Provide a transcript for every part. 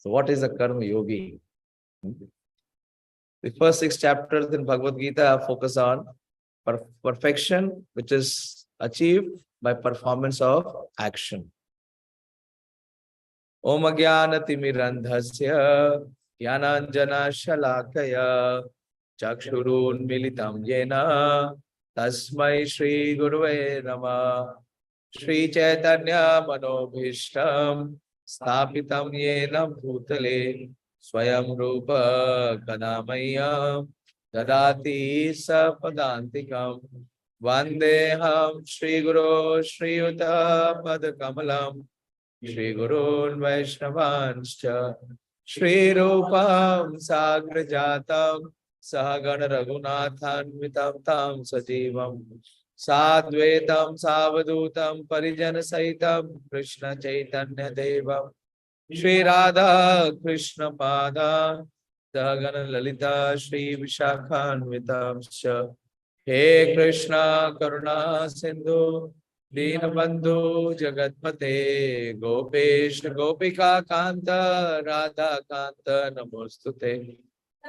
So what is a karma yogi? The first 6 chapters in Bhagavad Gita focus on perfection, which is achieved by performance of action. Om Jnana Timirandhasya Jnananjana Shalakaya Chakshurun Militam Yena Tasmai Shri Guruve Namah. Shri Chaitanya Manobhishtam Sthapitam Yena Bhutale Swayam Rupa Kadamayam Dadati Sapadantikam Vandeham Shri Guru Shri Yuta Padakamalam Shri Gurun Vaishnavancha Shri Rupam Sagrajatam Sahagana Raghunathanvitam Tam Sajivam Sadvetam Savadutam Parijana Saitam Krishna Chaitanya Devam Shri Radha Krishna Pada Sahagana Lalita Shri Vishakhanvitam He Krishna Karuna Sindhu Deenabandhu Jagatpate Gopesh Gopika Kanta Radha Kanta Namostute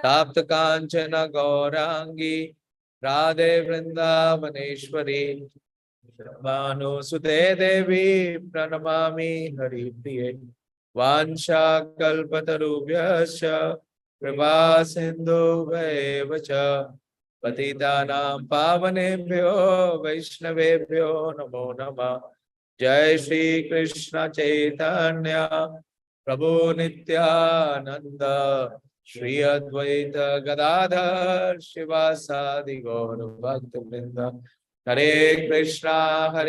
Tapta Kanchana Gaurangi Radhe Vrindavaneshwari Bhanu Sute Devi Pranamami Hari Priye Vansha Kalpatarubhyascha Kripa Sindhu Vacha Patitanam Pavanebhyo Vaishnavebhyo Namo Namah Jai Shri Krishna Chaitanya Prabhu Nityananda Shri Advaita Gadadhar Shivasadi Gaura Bhakta Vrinda Hare Krishna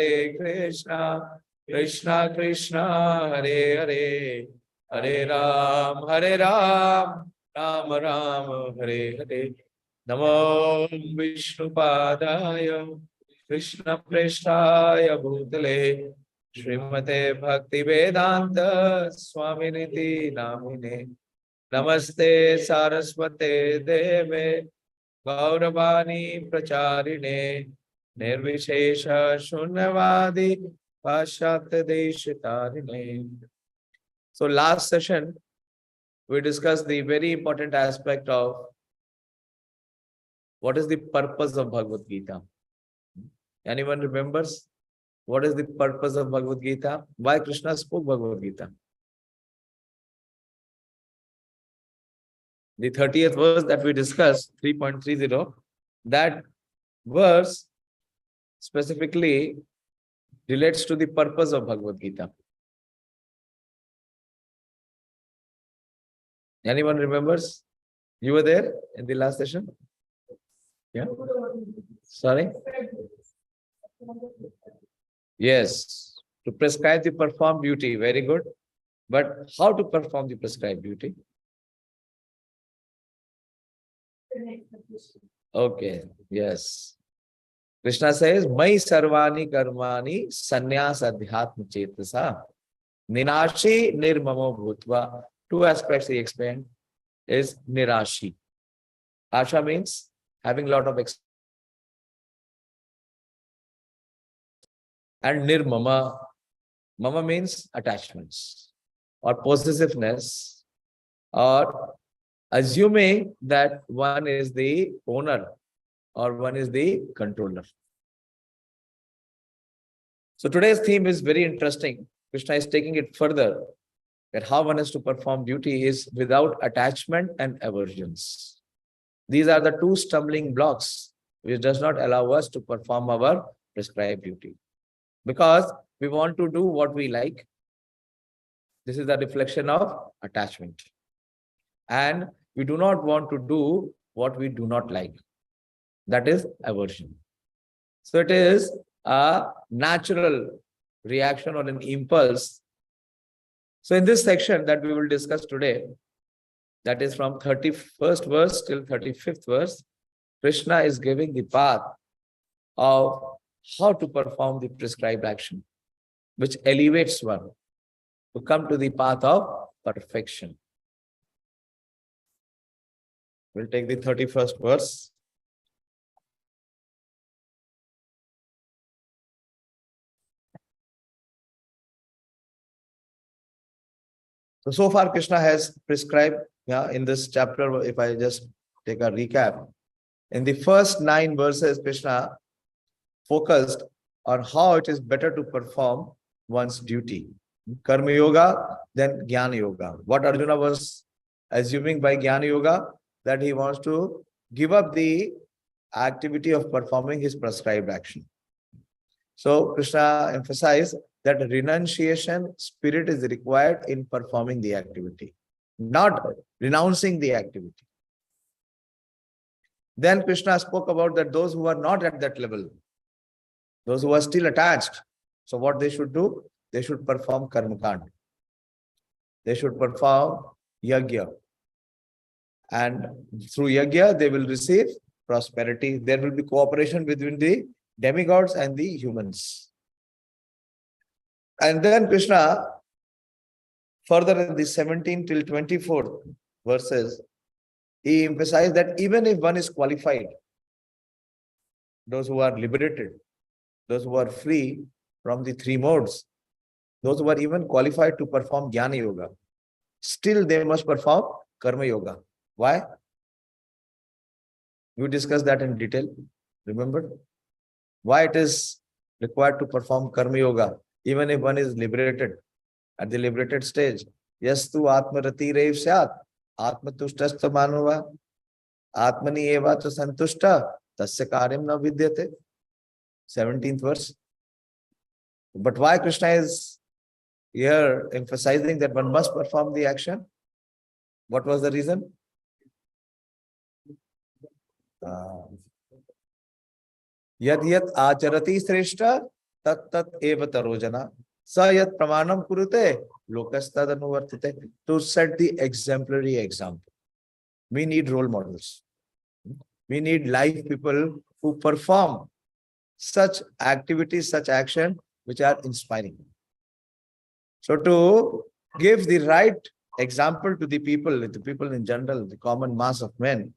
Krishna Krishna Hare Hare Hare Ram Ram Ram Hare Hare Namo Vishnupadaya Krishna Preshtaya Bhutale Srimate Bhakti Vedanta Swaminiti Namine Namaste Saraswate Deve Gauravani Pracharine Nirvishesha Shunyavadi Pashatya Deshitarine. So last session we discussed the very important aspect of what is the purpose of Bhagavad Gita. Anyone remembers what is the purpose of Bhagavad Gita? Why Krishna spoke Bhagavad Gita? The 30th verse that we discussed, 3.30, that verse specifically relates to the purpose of Bhagavad Gita. Anyone remembers? You were there in the last session? Yeah? Sorry? Yes. To prescribe the performed duty. Very good. But how to perform the prescribed duty? Okay. Yes. Krishna says, Mai sarvani karmani sannyas adhyatma chetasa ninashi nirmamo bhutva. 2 aspects he explained is nirashi. Asha means having a lot of experience. And nirmama. Mama means attachments or possessiveness or assuming that one is the owner or one is the controller. So today's theme is very interesting. Krishna is taking it further, that how one has to perform duty is without attachment and aversions. These are the 2 stumbling blocks which does not allow us to perform our prescribed duty. Because we want to do what we like. This is the reflection of attachment. And we do not want to do what we do not like. That is aversion. So it is a natural reaction or an impulse. So in this section that we will discuss today, that is from 31st verse till 35th verse, Krishna is giving the path of how to perform the prescribed action, which elevates one to come to the path of perfection. We'll take the 31st verse. So far Krishna has prescribed, in this chapter, if I just take a recap, in the first 9 verses, Krishna focused on how it is better to perform one's duty. Karma Yoga, then Jnana Yoga. What Arjuna was assuming by Jnana Yoga, that he wants to give up the activity of performing his prescribed action. So Krishna emphasized that renunciation spirit is required in performing the activity, not renouncing the activity. Then Krishna spoke about that those who are not at that level, those who are still attached, so what they should do? They should perform karma kanda. They should perform yajna. And through yajna, they will receive prosperity. There will be cooperation between the demigods and the humans. And then Krishna, further in the 17 till 24 verses, he emphasized that even if one is qualified, those who are liberated, those who are free from the 3 modes, those who are even qualified to perform Jnana Yoga, still they must perform Karma Yoga. Why? We discussed that in detail. Remember? Why it is required to perform Karma Yoga, even if one is liberated, at the liberated stage. Yastu Atmarati Rev Syat, Atmatushtasya Manova, Atmani Eva to Santushta, Tasya Karyam na Vidyate. 17th verse. But why Krishna is here emphasizing that one must perform the action? What was the reason? Yad yat acharati sreshta tat tat eva tarojana sa yat pramanam kurute lokastad anuvartate. To set the exemplary example. We need role models. We need live people who perform such activities, such action, which are inspiring. So to give the right example to the people in general, the common mass of men,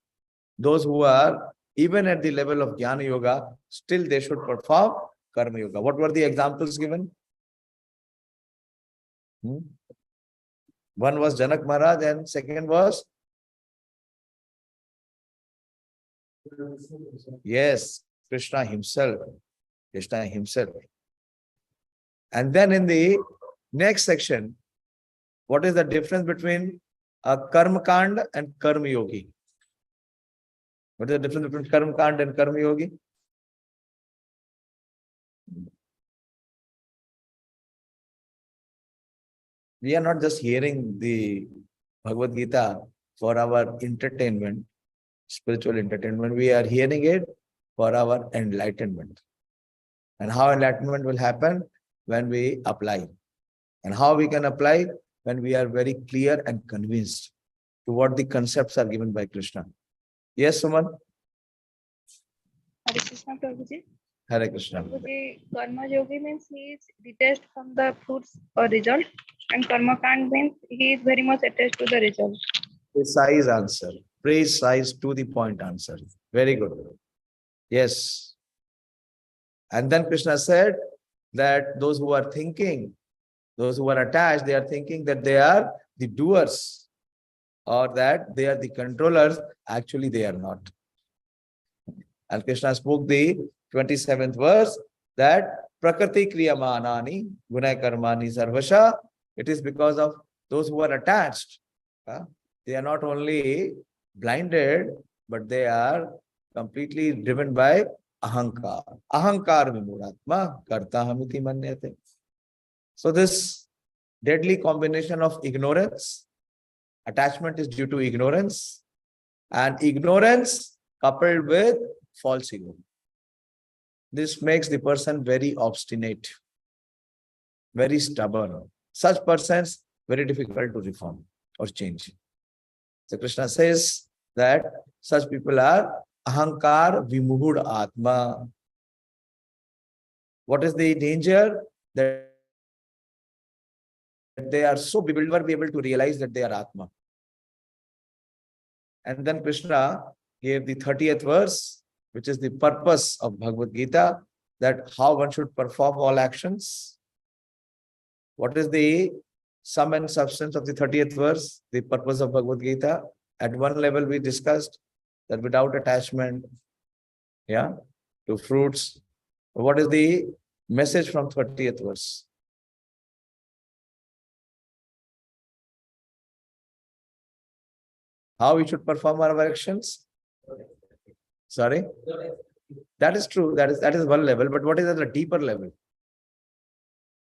those who are even at the level of Jnana Yoga, still they should perform Karma Yoga. What were the examples given? One was Janak Maharaj and second was? Yes, Krishna himself. Krishna himself. And then in the next section, what is the difference between a Karma Kand and Karma Yogi? What is the difference between Karma Kand and Karma Yogi? We are not just hearing the Bhagavad Gita for our entertainment, spiritual entertainment. We are hearing it for our enlightenment. And how enlightenment will happen? When we apply. And how we can apply? When we are very clear and convinced to what the concepts are given by Krishna. Yes, Suman? Hare Krishna, Prabhuji. Hare Krishna. Prabhuji, Karma Yogi means he is detached from the fruits or result, and Karma Kand means he is very much attached to the result. Precise answer. Precise to the point answer. Very good. Yes. And then Krishna said that those who are thinking, those who are attached, they are thinking that they are the doers or that they are the controllers. Actually, they are not. And Krishna spoke the 27th verse that Prakriti Kriyamanani Gunai Karmani Sarvasha. It is because of those who are attached. They are not only blinded, but they are completely driven by ahankar. Ahankar vimuratma karta hamiti manyate. So this deadly combination of ignorance, attachment is due to ignorance, and ignorance coupled with false ego. This makes the person very obstinate, very stubborn. Such persons very difficult to reform or change. So Krishna says that such people are ahankar vimuhud atma. What is the danger? That they are so bewildered, never be able to realize that they are atma. And then Krishna gave the 30th verse, which is the purpose of Bhagavad Gita, that how one should perform all actions. What is the sum and substance of the 30th verse, the purpose of Bhagavad Gita. At one level, we discussed that without attachment, yeah, to fruits. What is the message from 30th verse? How we should perform our actions? Sorry? That is true. That is one level. But what is at a deeper level?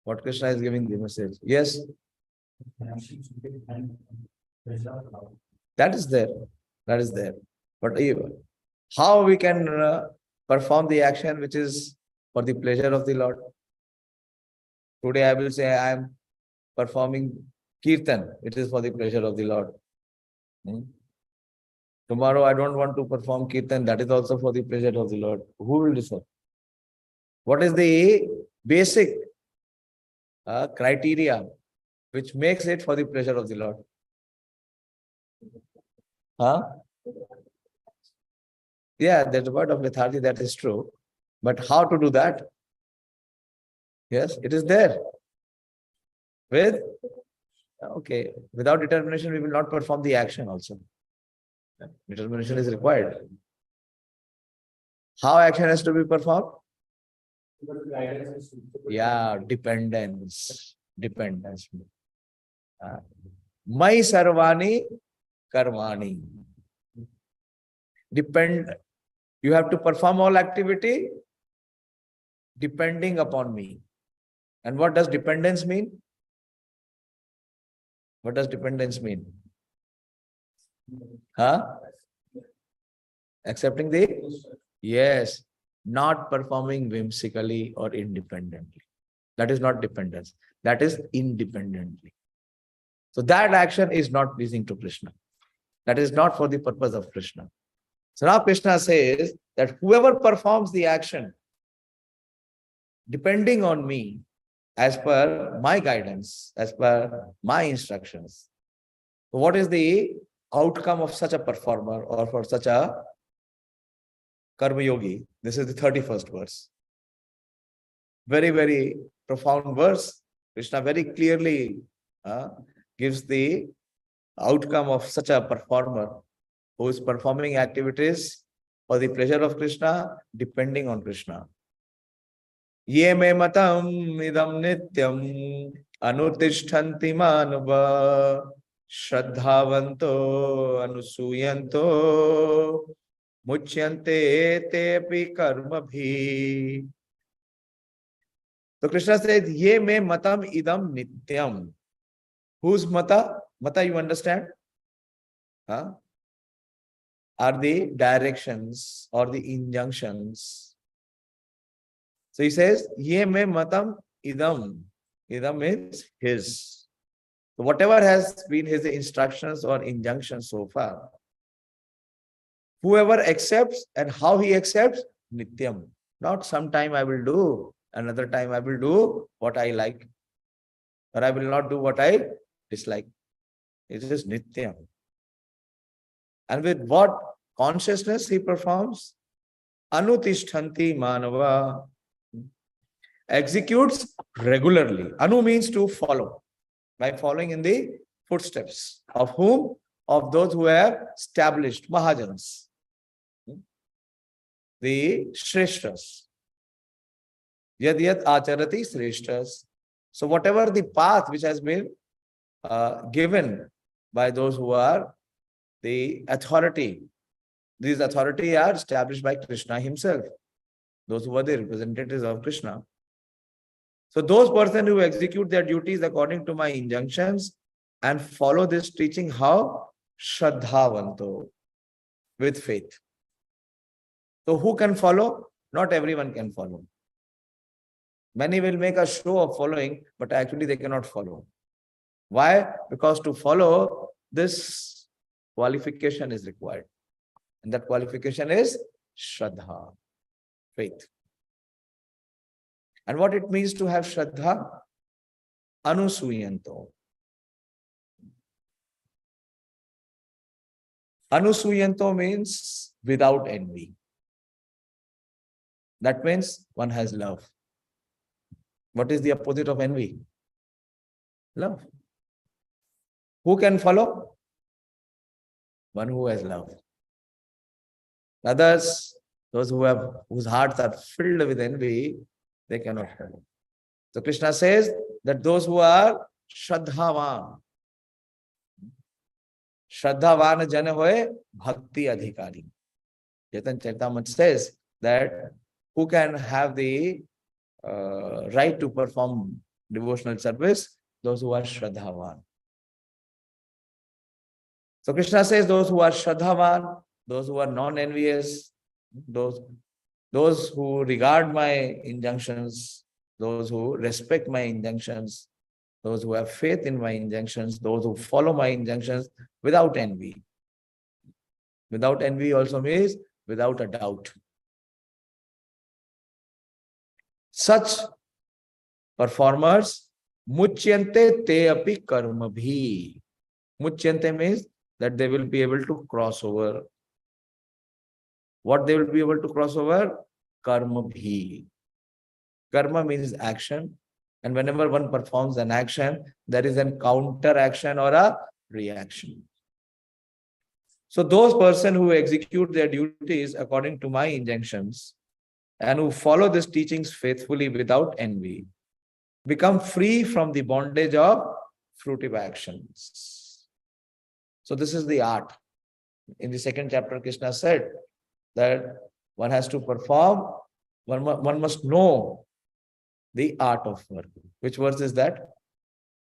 What Krishna is giving the message? Yes. That is there. That is there. But how we can perform the action which is for the pleasure of the Lord? Today I will say I am performing kirtan. It is for the pleasure of the Lord. Tomorrow I don't want to perform kirtan. That is also for the pleasure of the Lord. Who will decide? What is the basic criteria which makes it for the pleasure of the Lord? Huh? Yeah, there's a word of lethargy, that is true. But how to do that? Yes, it is there. Okay, without determination, we will not perform the action also. Determination is required. How action has to be performed? Yeah, dependence. Dependence. Mai sarvani karmani. You have to perform all activity depending upon me. And what does dependence mean? What does dependence mean? Huh? Accepting the? Yes. Not performing whimsically or independently. That is not dependence. That is independently. So that action is not pleasing to Krishna. That is not for the purpose of Krishna. So now Krishna says that whoever performs the action depending on me, as per my guidance, as per my instructions. So what is the outcome of such a performer or for such a karma yogi? This is the 31st verse. Very, very profound verse. Krishna very clearly gives the outcome of such a performer who is performing activities for the pleasure of Krishna, depending on Krishna. Ye me matam idam nityam anutishtanti manava shraddhavanto anusuyanto muchyante tepi karma bhi. So Krishna says, Ye me matam idam nityam. Whose mata? Mata, you understand? Huh? Are the directions or the injunctions. So he says, Ye me matam idam. Idam means his. So whatever has been his instructions or injunctions so far, whoever accepts and how he accepts, nityam. Not sometime I will do, another time I will do what I like, or I will not do what I dislike. It is nityam. And with what consciousness he performs? Anutishtanti manava. Executes regularly. Anu means to follow. By following in the footsteps. Of whom? Of those who have established Mahajans. The Shreshtas. Yad yad acharati Shreshtas. So whatever the path which has been given by those who are the authority, these authority are established by Krishna himself. Those who are the representatives of Krishna. So those persons who execute their duties according to my injunctions and follow this teaching, how? Shraddhavanto, with faith. So who can follow? Not everyone can follow. Many will make a show of following, but actually they cannot follow. Why? Because to follow, this qualification is required. And that qualification is Shraddha, faith. And what it means to have Shraddha? Anusuyanto. Anusuyanto means without envy. That means one has love. What is the opposite of envy? Love. Who can follow? One who has love. Others, those whose hearts are filled with envy, they cannot follow. So Krishna says that those who are Shraddhavan, Shraddhavan jana hoye bhakti adhikari. Chaitanya Charitamrita says that who can have the right to perform devotional service? Those who are Shraddhavan. So Krishna says those who are Shraddhavan, those who are non-envious, those who regard my injunctions, those who respect my injunctions, those who have faith in my injunctions, those who follow my injunctions without envy. Without envy also means without a doubt. Such performers, muchyante te api karma bhi. Muchyante means that they will be able to cross over. What they will be able to cross over? Karma bhi. Karma means action. And whenever one performs an action, there is a counter action or a reaction. So those persons who execute their duties according to my injunctions and who follow these teachings faithfully without envy become free from the bondage of fruitive actions. So this is the art. In the second chapter, Krishna said that one has to perform, one must know the art of work. Which verse is that?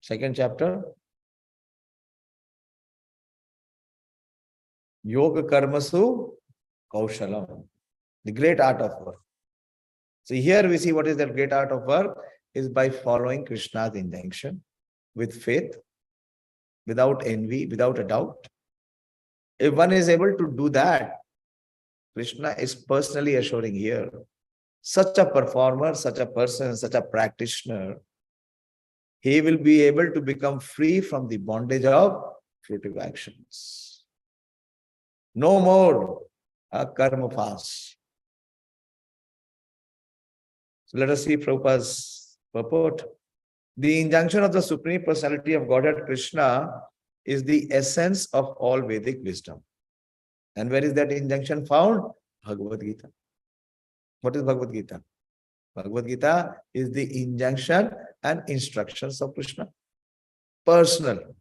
Second chapter. Yoga karmasu kaushalam. The great art of work. So here we see what is that great art of work is by following Krishna's injunction with faith, without envy, without a doubt. If one is able to do that, Krishna is personally assuring here, such a performer, such a person, such a practitioner, he will be able to become free from the bondage of fruitive actions. No more karma fast. So let us see Prabhupada's purport. The injunction of the Supreme Personality of Godhead Krishna is the essence of all Vedic wisdom. And where is that injunction found? Bhagavad Gita. What is Bhagavad Gita? Bhagavad Gita is the injunction and instructions of Krishna. Personal,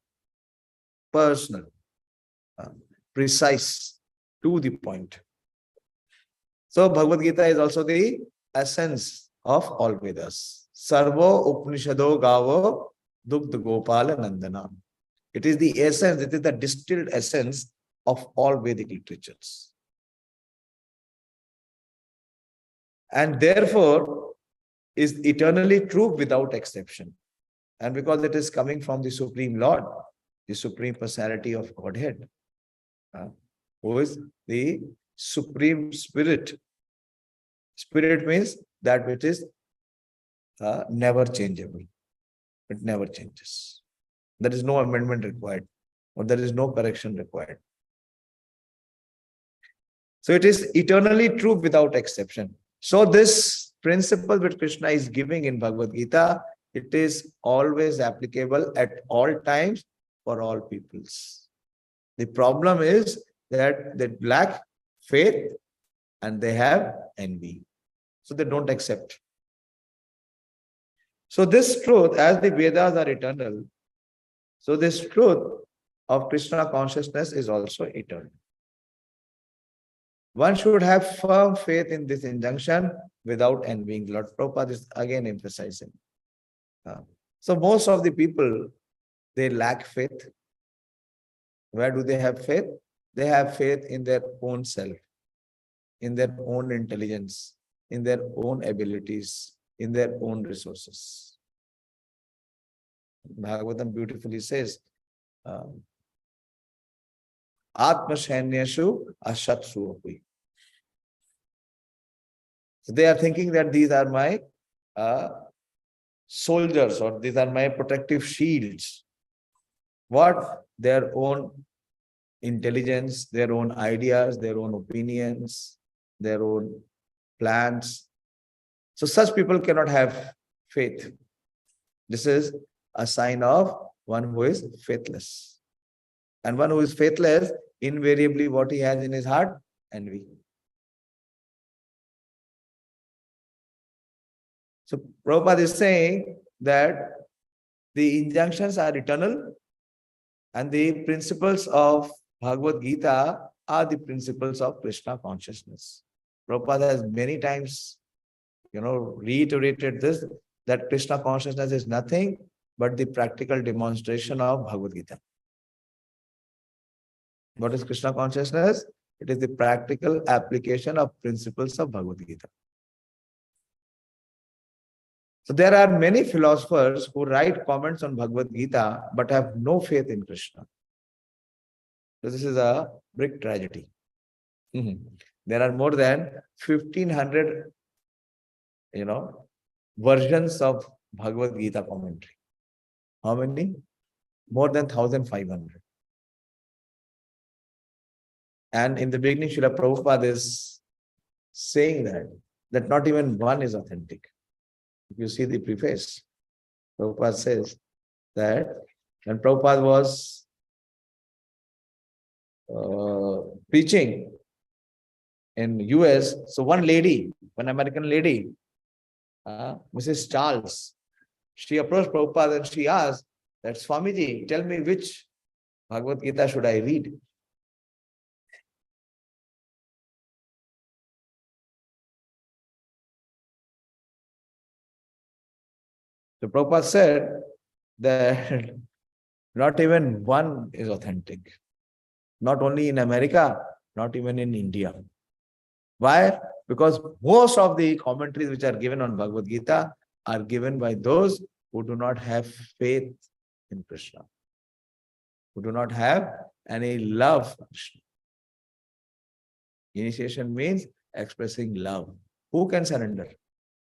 precise, to the point. So Bhagavad Gita is also the essence of all Vedas. Sarvo Upanishado Gavo Dugdha Gopala Nandana. It is the essence, it is the distilled essence of all Vedic literatures. And therefore is eternally true without exception. And because it is coming from the Supreme Lord, the Supreme Personality of Godhead, who is the Supreme Spirit. Spirit means that which is never changeable. It never changes. There is no amendment required, or there is no correction required. So it is eternally true without exception. So this principle which Krishna is giving in Bhagavad Gita, it is always applicable at all times for all peoples. The problem is that they lack faith and they have envy. So they don't accept. So this truth, as the Vedas are eternal, so this truth of Krishna consciousness is also eternal. One should have firm faith in this injunction without envying. Lord Prabhupada is again emphasizing. So most of the people, they lack faith. Where do they have faith? They have faith in their own self, in their own intelligence, in their own abilities, in their own resources. Bhagavatam beautifully says, Atma-shainyashu ashatsu api. So they are thinking that these are my soldiers, or these are my protective shields. What? Their own intelligence, their own ideas, their own opinions, their own plans. So such people cannot have faith. This is a sign of one who is faithless. And one who is faithless, invariably what he has in his heart? Envy. So Prabhupada is saying that the injunctions are eternal and the principles of Bhagavad Gita are the principles of Krishna consciousness. Prabhupada has many times, reiterated this, that Krishna consciousness is nothing but the practical demonstration of Bhagavad Gita. What is Krishna consciousness? It is the practical application of principles of Bhagavad Gita. So there are many philosophers who write comments on Bhagavad Gita but have no faith in Krishna. So this is a big tragedy. There are more than 1,500, versions of Bhagavad Gita commentary. How many? More than 1,500. And in the beginning, Srila Prabhupada is saying that not even one is authentic. If you see the preface, Prabhupada says that when Prabhupada was preaching in US, so one American lady, Mrs. Charles, she approached Prabhupada and she asked that, Swamiji, tell me which Bhagavad Gita should I read? So Prabhupada said that not even one is authentic. Not only in America, not even in India. Why? Because most of the commentaries which are given on Bhagavad Gita are given by those who do not have faith in Krishna, who do not have any love for Krishna. Initiation means expressing love. Who can surrender?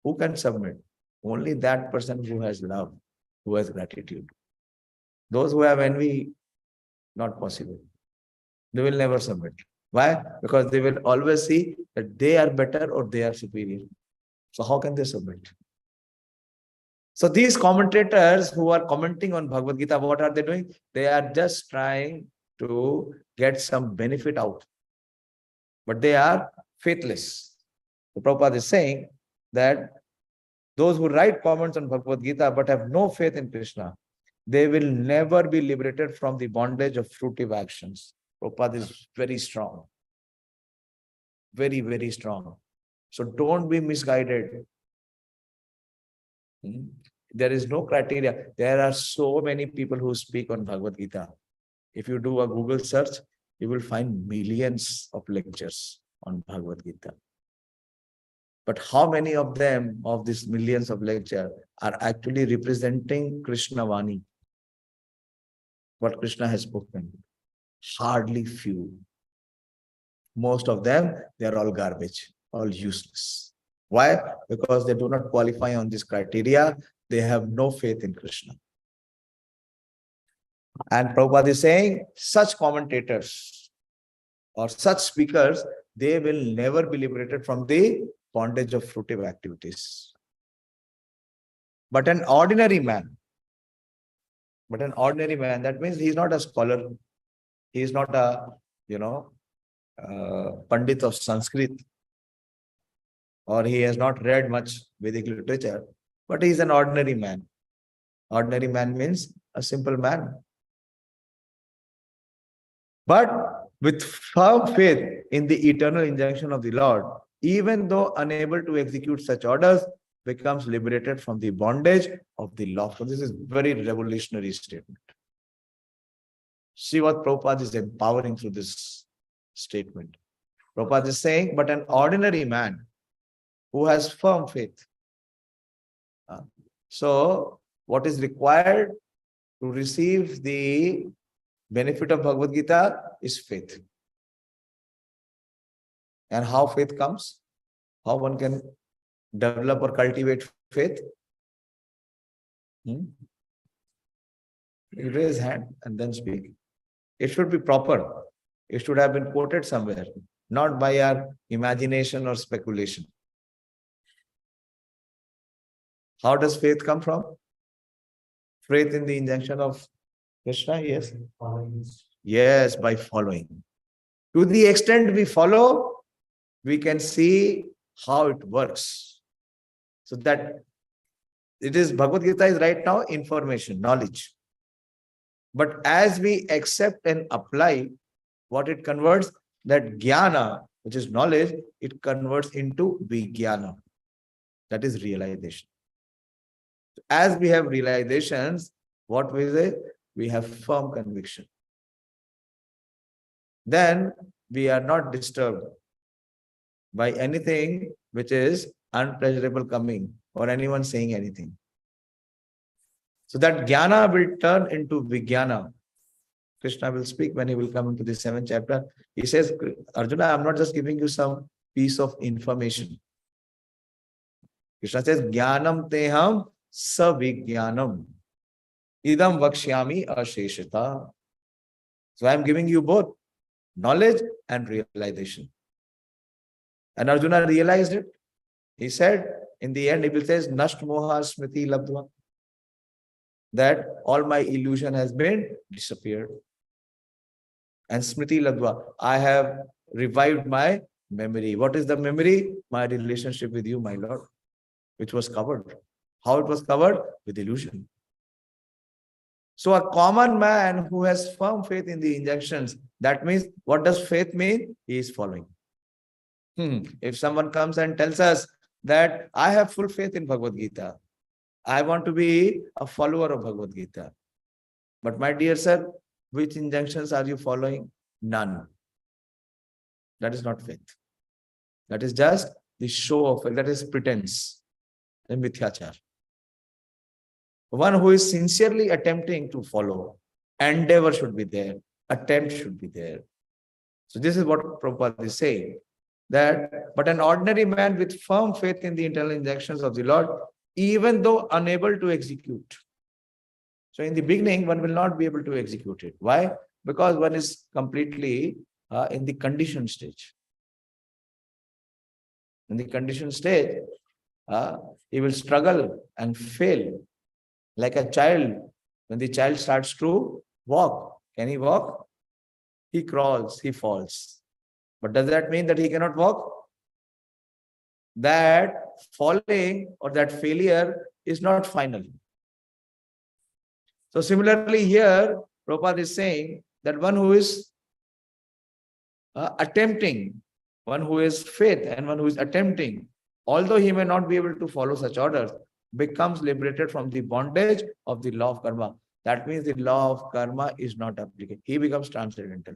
Who can submit? Only that person who has love, who has gratitude. Those who have envy, not possible. They will never submit. Why? Because they will always see that they are better or they are superior. So how can they submit? So these commentators who are commenting on Bhagavad Gita, what are they doing? They are just trying to get some benefit out. But they are faithless. The Prabhupada is saying that those who write comments on Bhagavad Gita but have no faith in Krishna, they will never be liberated from the bondage of fruitive actions. Prabhupada is very strong. Very, very strong. So don't be misguided. There is no criteria. There are so many people who speak on Bhagavad Gita. If you do a Google search, you will find millions of lectures on Bhagavad Gita. But how many of them, of these millions of lectures, are actually representing Krishna Vani? What Krishna has spoken? Hardly few. Most of them, they are all garbage, all useless. Why? Because they do not qualify on this criteria. They have no faith in Krishna. And Prabhupada is saying, such commentators or such speakers, they will never be liberated from the bondage of fruitive activities. But an ordinary man, that means he is not a scholar. He is not a, Pandit of Sanskrit, or he has not read much Vedic literature, but he is an ordinary man. Ordinary man means a simple man. But with firm faith in the eternal injunction of the Lord, even though unable to execute such orders, becomes liberated from the bondage of the law. So this is very revolutionary statement. See what Prabhupada is empowering through this statement. Prabhupada is saying, but an ordinary man who has firm faith. So what is required to receive the benefit of Bhagavad Gita is faith. And how faith comes? How one can develop or cultivate faith? You raise hand and then speak. It should be proper. It should have been quoted somewhere, not by our imagination or speculation. How does faith come from? Faith in the injunction of Krishna, yes. Yes, by following. To the extent we follow, we can see how it works. So that it is Bhagavad Gita is right now information, knowledge. But as we accept and apply what it converts, that jnana, which is knowledge, it converts into vijnana. That is realization. As we have realizations, what we say? We have firm conviction. Then we are not disturbed by anything which is unpleasurable coming or anyone saying anything. So that jnana will turn into vijnana. Krishna will speak when he will come into the 7th chapter. He says, Arjuna, I'm not just giving you some piece of information. Krishna says, Jnanam teham savijnanam. Idam vakshyami asheshita. So I'm giving you both knowledge and realization. And Arjuna realized it. He said, in the end, he will say, Nasht moha smriti labdva. That all my illusion has been disappeared. And smriti labdva, I have revived my memory. What is the memory? My relationship with you, my Lord, which was covered. How it was covered? With illusion. So a common man who has firm faith in the injunctions, that means, what does faith mean? He is following. If someone comes and tells us that I have full faith in Bhagavad Gita, I want to be a follower of Bhagavad Gita. But my dear sir, which injunctions are you following? None. That is not faith. That is just the show of faith. That is pretense and mithyachar. One who is sincerely attempting to follow, endeavor should be there, attempt should be there. So this is what Prabhupada is saying. That, but an ordinary man with firm faith in the internal injunctions of the Lord, even though unable to execute. So in the beginning, one will not be able to execute it. Why? Because one is completely in the conditioned stage. In the conditioned stage, he will struggle and fail. Like a child, when the child starts to walk, can he walk? He crawls, he falls. But does that mean that he cannot walk? That falling or that failure is not final. So similarly here, Prabhupada is saying that one who is attempting, one who is faith and one who is attempting, although he may not be able to follow such orders, becomes liberated from the bondage of the law of karma. That means the law of karma is not applicable. He becomes transcendental.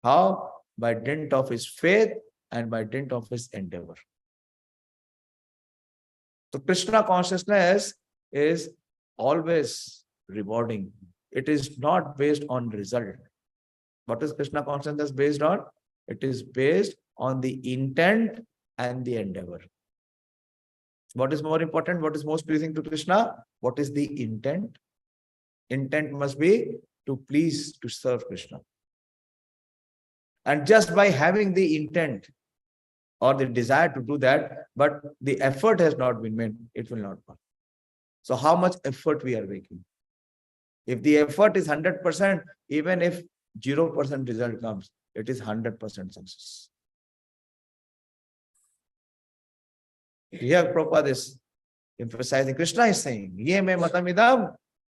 How? By dint of his faith and by dint of his endeavor. So Krishna consciousness is always rewarding. It is not based on result. What is Krishna consciousness based on? It is based on the intent and the endeavor. What is more important? What is most pleasing to Krishna? What is the intent? Intent must be to please, to serve Krishna. And just by having the intent or the desire to do that, but the effort has not been made, it will not work. So how much effort we are making? If the effort is 100%, even if 0% result comes, it is 100% success. Here Prabhupada is emphasizing, Krishna is saying, Ye me matamidam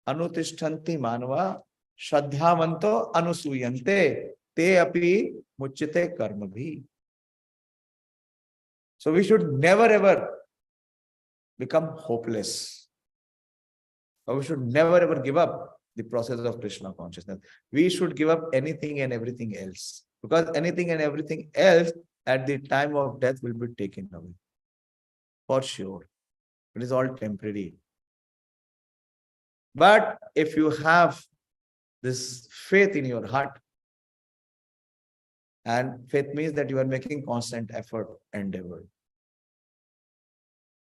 anutishtanti manava shraddhavanto anusuyante te api muchyate karmabhi. So we should never ever become hopeless. Or we should never ever give up the process of Krishna consciousness. We should give up anything and everything else. Because anything and everything else at the time of death will be taken away. For sure. It is all temporary. But if you have this faith in your heart, and faith means that you are making constant effort, endeavor.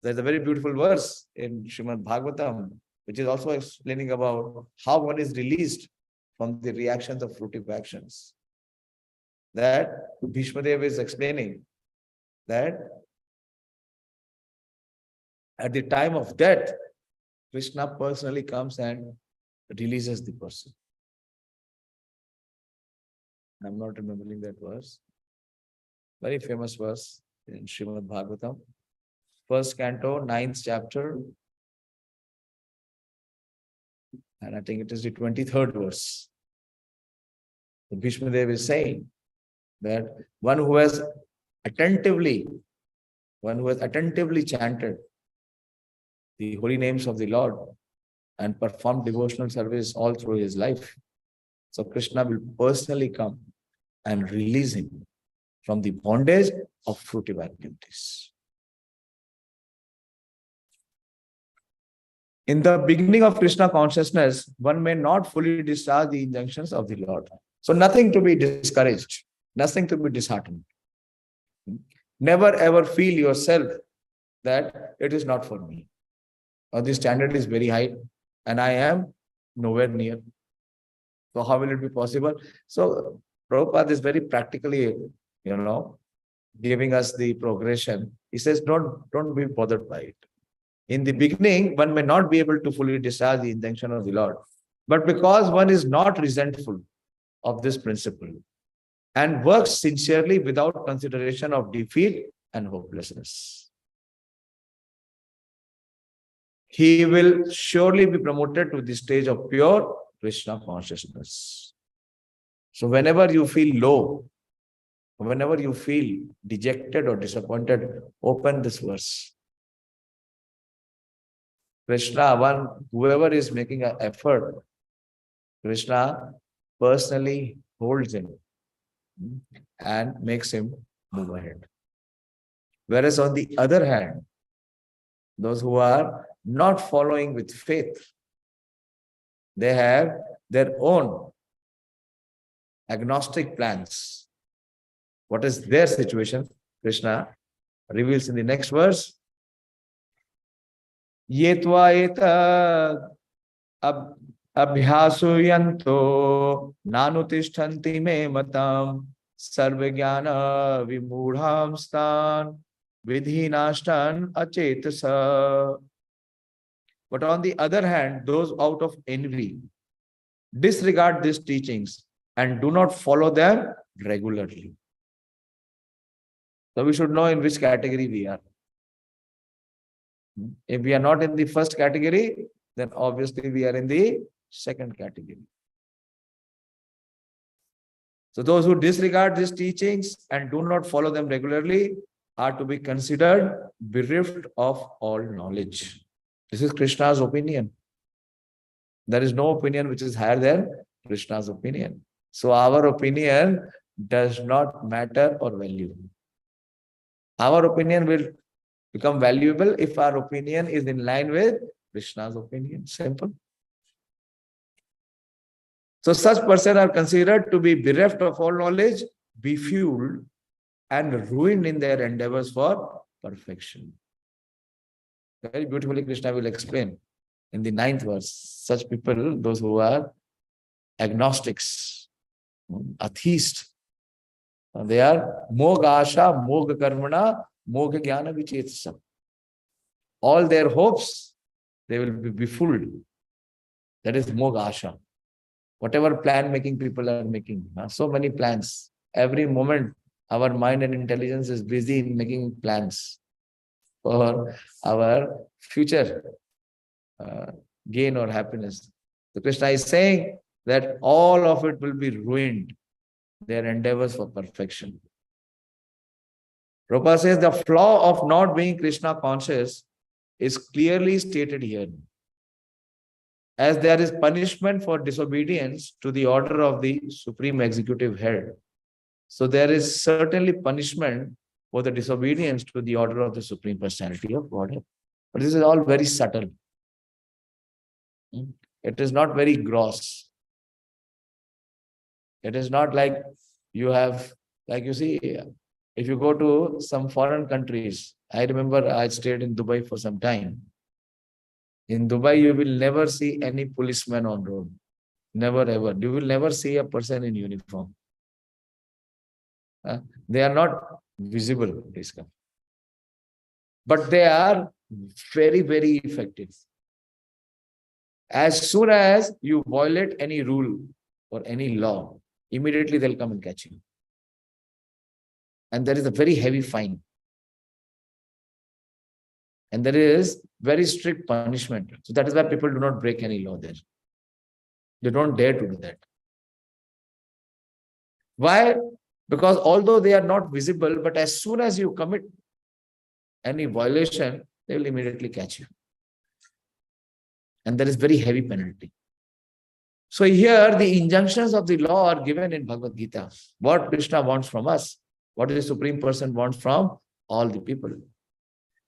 There's a very beautiful verse in Srimad Bhagavatam, which is also explaining about how one is released from the reactions of fruitive actions. That Bhishma Dev is explaining that at the time of death, Krishna personally comes and releases the person. I'm not remembering that verse. Very famous verse in Srimad Bhagavatam. First canto, 9th chapter. And I think it is the 23rd verse. The Bhishma Dev is saying that one who has attentively chanted the holy names of the Lord and performed devotional service all through his life. So Krishna will personally come and release him from the bondage of fruitive activities. In the beginning of Krishna consciousness, one may not fully discharge the injunctions of the Lord. So nothing to be discouraged, nothing to be disheartened. Never ever feel yourself that it is not for me, or the standard is very high and I am nowhere near. So how will it be possible? So Prabhupada is very practically, giving us the progression. He says, don't be bothered by it. In the beginning, one may not be able to fully discharge the intention of the Lord. But because one is not resentful of this principle and works sincerely without consideration of defeat and hopelessness, he will surely be promoted to the stage of pure Krishna consciousness. So whenever you feel low, whenever you feel dejected or disappointed, open this verse. Krishna, whoever is making an effort, Krishna personally holds him and makes him move ahead. Whereas on the other hand, those who are not following with faith, they have their own agnostic plans. What is their situation? Krishna reveals in the next verse. Yetva eta abhyasuyanto nanutishtanti me matam sarvajnana vimudham stan vidhinashtan achetasa. But on the other hand, those out of envy disregard these teachings and do not follow them regularly. So we should know in which category we are. If we are not in the first category, then obviously we are in the second category. So those who disregard these teachings and do not follow them regularly are to be considered bereft of all knowledge. This is Krishna's opinion. There is no opinion which is higher than Krishna's opinion. So our opinion does not matter or value. Our opinion will become valuable if our opinion is in line with Krishna's opinion. Simple. So such persons are considered to be bereft of all knowledge, befuddled, and ruined in their endeavors for perfection. Very beautifully Krishna will explain in the 9th verse. Such people, those who are agnostics, atheists, they are moga asha, moga karmana, moga jnana vichetasam. All their hopes, they will be befuddled. That is moga asha. Whatever plan making people are making, so many plans. Every moment, our mind and intelligence is busy in making plans for our future gain or happiness. So Krishna is saying that all of it will be ruined, their endeavors for perfection. Prabhupada says the flaw of not being Krishna conscious is clearly stated here. As there is punishment for disobedience to the order of the Supreme Executive Head, so there is certainly punishment for the disobedience to the order of the Supreme Personality of Godhead. But this is all very subtle. It is not very gross. It is not like you have, like you see, if you go to some foreign countries, I remember I stayed in Dubai for some time. In Dubai, you will never see any policeman on road. Never ever. You will never see a person in uniform. They are not visible, but they are very, very effective. As soon as you violate any rule or any law, immediately they'll come and catch you. And there is a very heavy fine. And there is very strict punishment. So that is why people do not break any law there. They don't dare to do that. Why? Because although they are not visible, but as soon as you commit any violation, they will immediately catch you. And there is very heavy penalty. So here the injunctions of the law are given in Bhagavad Gita. What Krishna wants from us, what the Supreme Person wants from all the people.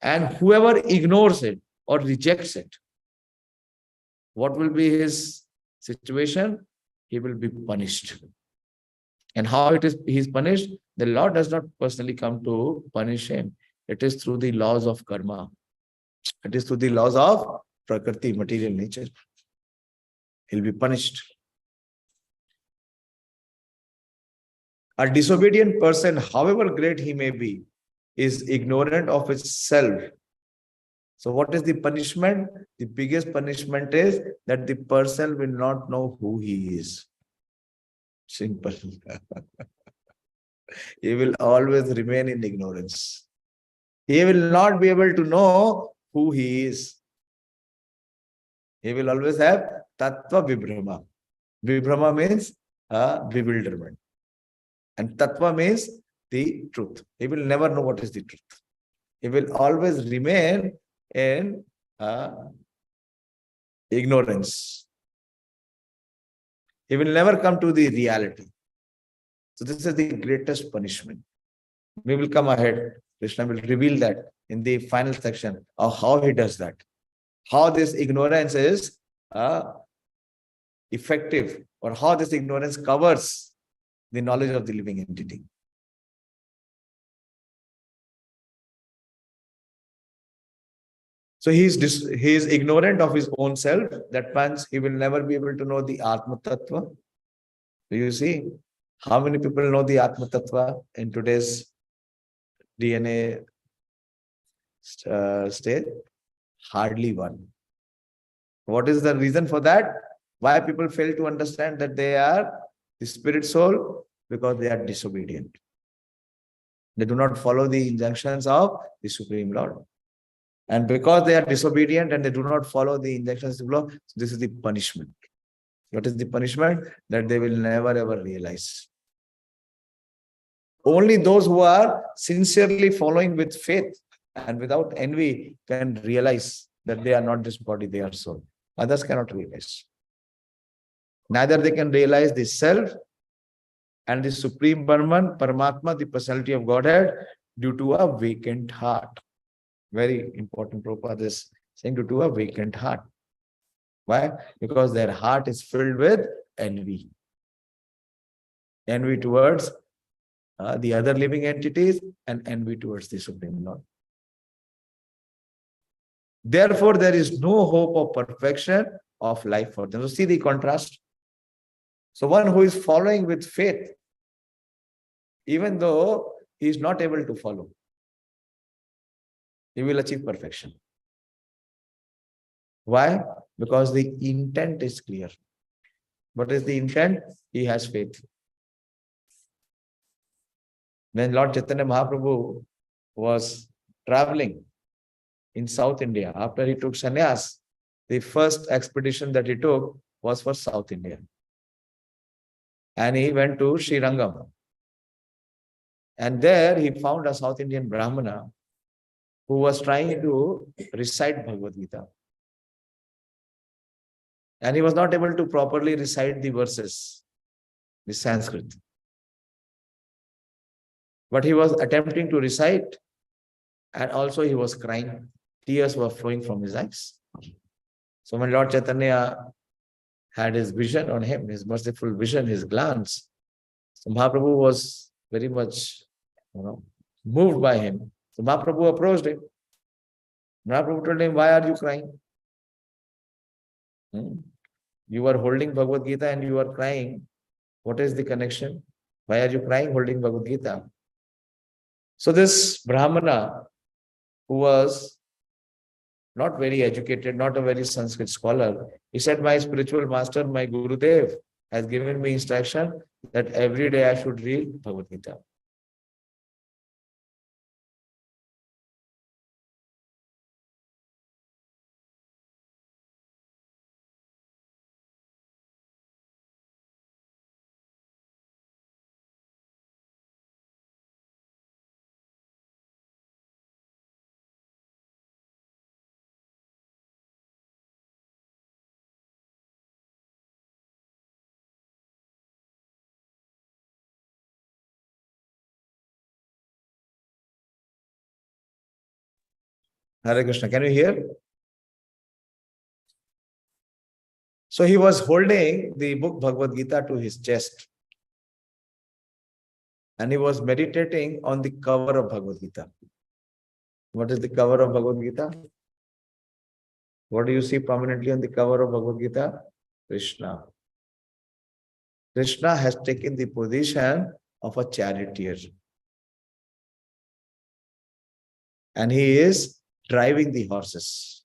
And whoever ignores it or rejects it, what will be his situation? He will be punished. And how he is punished? The Lord does not personally come to punish him. It is through the laws of karma. It is through the laws of prakriti, material nature. He'll be punished. A disobedient person, however great he may be, is ignorant of itself. So what is the punishment? The biggest punishment is that the person will not know who he is. Simple. He will always remain in ignorance. He will not be able to know who he is. He will always have tattva vibhrama. Vibhrama means bewilderment. And tattva means the truth. He will never know what is the truth. He will always remain in ignorance. He will never come to the reality. So this is the greatest punishment. We will come ahead. Krishna will reveal that in the final section of how he does that. How this ignorance is effective, or how this ignorance covers the knowledge of the living entity. So he is ignorant of his own self. That means he will never be able to know the Atma Tattva. Do you see how many people know the Atma Tattva in today's DNA state? Hardly one. What is the reason for that? Why people fail to understand that they are the spirit soul? Because they are disobedient. They do not follow the injunctions of the Supreme Lord. And because they are disobedient and they do not follow the injunctions of the law, this is the punishment. What is the punishment? That they will never ever realize. Only those who are sincerely following with faith and without envy can realize that they are not this body, they are soul. Others cannot realize. Neither they can realize the self and the Supreme Brahman, Paramatma, the personality of Godhead, due to a vacant heart. Very important. Prabhupada is saying due to a vacant heart. Why? Because their heart is filled with envy. Envy towards the other living entities and envy towards the Supreme Lord. Therefore, there is no hope of perfection of life for them. So see the contrast. So one who is following with faith, even though he is not able to follow, he will achieve perfection. Why? Because the intent is clear. What is the intent? He has faith. When Lord Chaitanya Mahaprabhu was traveling in South India, after he took sannyas, the first expedition that he took was for South India. And he went to Srirangam. And there he found a South Indian Brahmana who was trying to recite Bhagavad Gita. And he was not able to properly recite the verses, the Sanskrit. But he was attempting to recite, and also he was crying. Tears were flowing from his eyes. So when Lord Chaitanya had his vision on him, his merciful vision, his glance, so Mahaprabhu was very much moved by him. So Mahaprabhu approached him. Mahaprabhu told him, why are you crying? You are holding Bhagavad Gita and you are crying. What is the connection? Why are you crying holding Bhagavad Gita? So this Brahmana, who was not very educated, not a very Sanskrit scholar, he said, my spiritual master, my Gurudev, has given me instruction that every day I should read Bhagavad Gita. Hare Krishna, can you hear? So he was holding the book Bhagavad Gita to his chest. And he was meditating on the cover of Bhagavad Gita. What is the cover of Bhagavad Gita? What do you see prominently on the cover of Bhagavad Gita? Krishna. Krishna has taken the position of a charioteer. And he is driving the horses.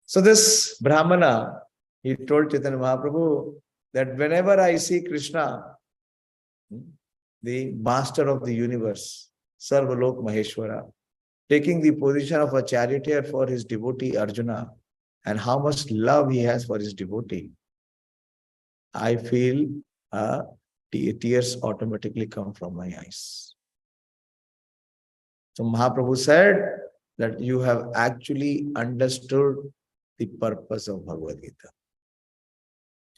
So this Brahmana, he told Chaitanya Mahaprabhu that whenever I see Krishna, the master of the universe, Sarvalok Maheshwara, taking the position of a charioteer for his devotee Arjuna, and how much love he has for his devotee, I feel tears automatically come from my eyes. So Mahaprabhu said that you have actually understood the purpose of Bhagavad Gita.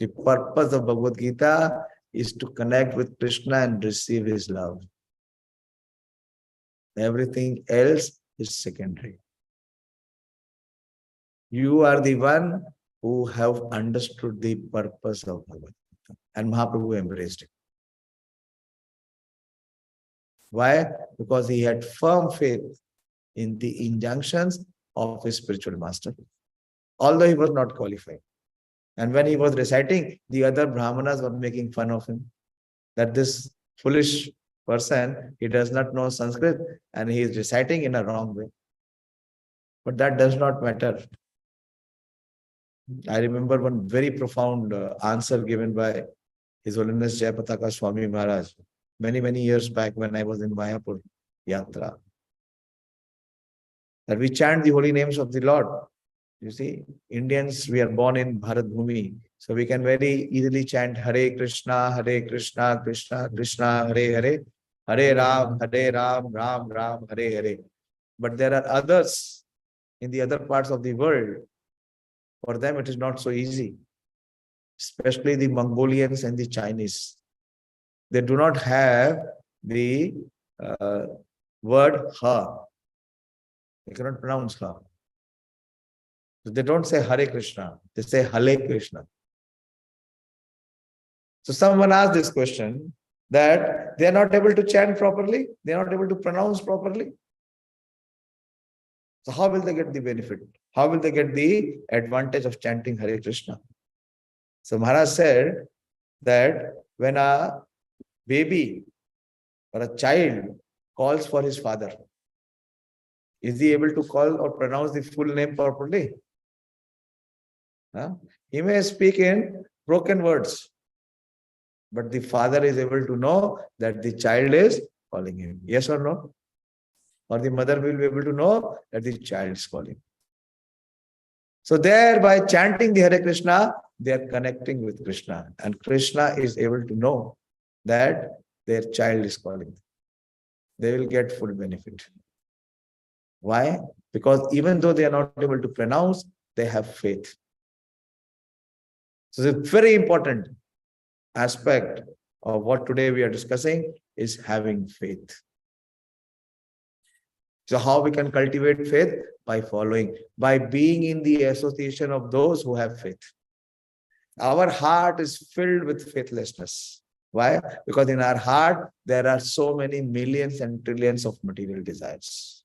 The purpose of Bhagavad Gita is to connect with Krishna and receive his love. Everything else is secondary. You are the one who have understood the purpose of Bhagavad Gita. And Mahaprabhu embraced it. Why? Because he had firm faith in the injunctions of his spiritual master, although he was not qualified. And when he was reciting, the other Brahmanas were making fun of him, that this foolish person, he does not know Sanskrit and he is reciting in a wrong way. But that does not matter. I remember one very profound answer given by His Holiness Jayapataka Swami Maharaj many years back when I was in Mayapur Yatra. That we chant the holy names of the Lord. You see, Indians, we are born in Bharat Bhumi, so we can very easily chant Hare Krishna, Krishna Krishna, Hare Hare, Hare Ram, Ram Ram, Hare Hare. But there are others in the other parts of the world. For them, it is not so easy, especially the Mongolians and the Chinese. They do not have the word Ha. They cannot pronounce Ha. So they don't say Hare Krishna, they say Hare Krishna. So someone asked this question that they are not able to chant properly, they are not able to pronounce properly. So how will they get the benefit? How will they get the advantage of chanting Hare Krishna? So Maharaj said that when a baby or a child calls for his father, is he able to call or pronounce the full name properly? He may speak in broken words, but the father is able to know that the child is calling him. Yes or no? Or the mother will be able to know that the child is calling. So there, by chanting the Hare Krishna, they are connecting with Krishna. And Krishna is able to know that their child is calling. They will get full benefit. Why? Because even though they are not able to pronounce, they have faith. So the very important aspect of what today we are discussing is having faith. So how we can cultivate faith? By following, by being in the association of those who have faith. Our heart is filled with faithlessness. Why? Because in our heart, there are so many millions and trillions of material desires.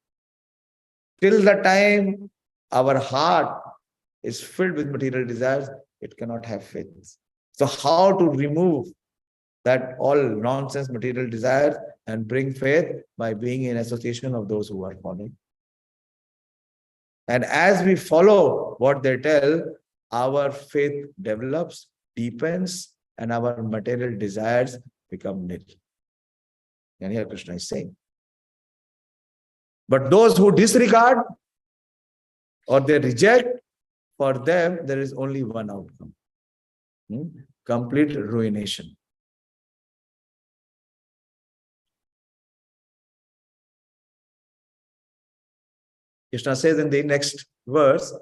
Till the time our heart is filled with material desires, it cannot have faith. So how to remove that all nonsense material desires and bring faith? By being in association of those who are following. And as we follow what they tell, our faith develops, deepens, and our material desires become nil. And here Krishna is saying. But those who disregard or they reject, for them there is only one outcome. Complete ruination. Krishna says in the next verse,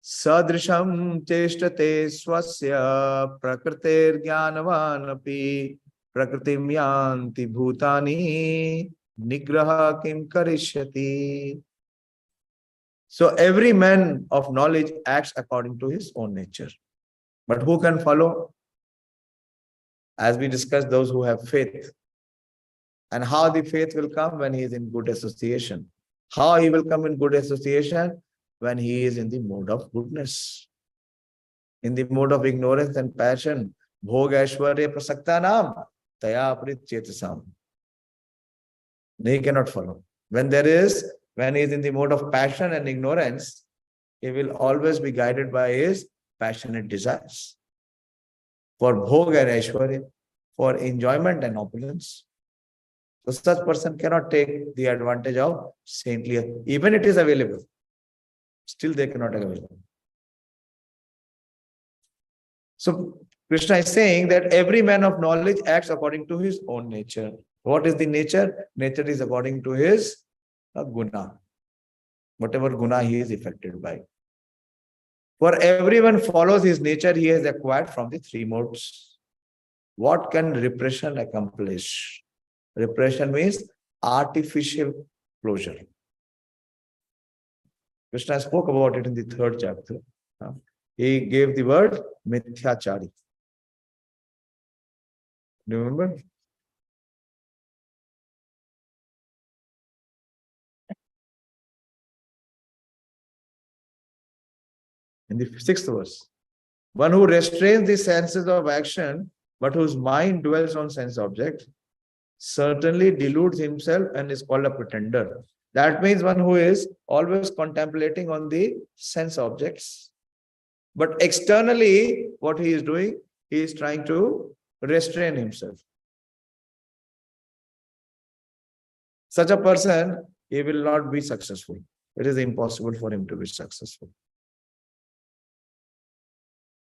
Sadrisham cheshtate swasya prakritir jnanavanapi prakritim yanti bhutani nigraha kim karishyati. So every man of knowledge acts according to his own nature. But who can follow? As we discussed, those who have faith. And how the faith will come? When he is in good association. How he will come in good association? When he is in the mode of goodness. In the mode of ignorance and passion. Bhoga aishwarya prasakta nam taya aprit chetasam. He cannot follow. When he is in the mode of passion and ignorance, he will always be guided by his passionate desires. For bhoga and aishwarya, for enjoyment and opulence. So such person cannot take the advantage of saintly, even it is available. Still they cannot avail. So Krishna is saying that every man of knowledge acts according to his own nature. What is the nature? Nature is according to his guna. Whatever guna he is affected by. For everyone follows his nature he has acquired from the three modes. What can repression accomplish? Repression means artificial closure. Krishna spoke about it in the 3rd chapter. He gave the word mithyachari. Do you remember? In the 6th verse. One who restrains the senses of action, but whose mind dwells on sense objects, certainly deludes himself and is called a pretender. That means one who is always contemplating on the sense objects. But externally, what he is doing, he is trying to restrain himself. Such a person, he will not be successful. It is impossible for him to be successful.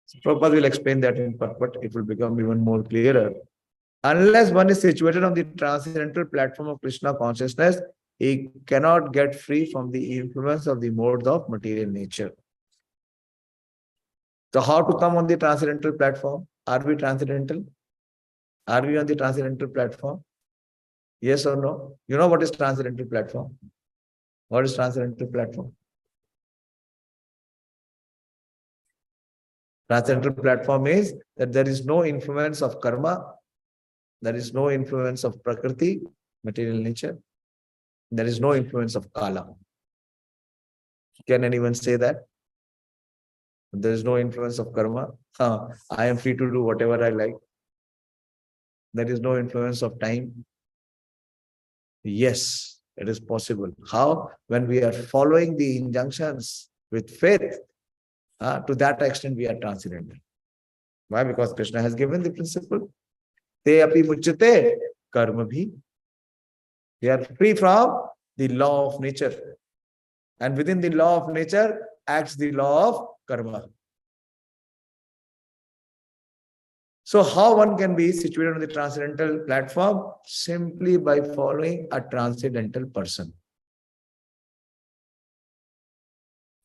So Prabhupada will explain that in part, but it will become even more clearer. Unless one is situated on the transcendental platform of Krishna consciousness, he cannot get free from the influence of the modes of material nature. So how to come on the transcendental platform? Are we transcendental? Are we on the transcendental platform? Yes or no? You know what is transcendental platform? What is transcendental platform? Transcendental platform is that there is no influence of karma, there is no influence of prakriti, material nature, there is no influence of kala. Can anyone say that? There is no influence of karma. I am free to do whatever I like. There is no influence of time. Yes, it is possible. How? When we are following the injunctions with faith, to that extent we are transcendental. Why? Because Krishna has given the principle. Te api muchyate karma bhi. They are free from the law of nature. And within the law of nature acts the law of karma. So how one can be situated on the transcendental platform? Simply by following a transcendental person.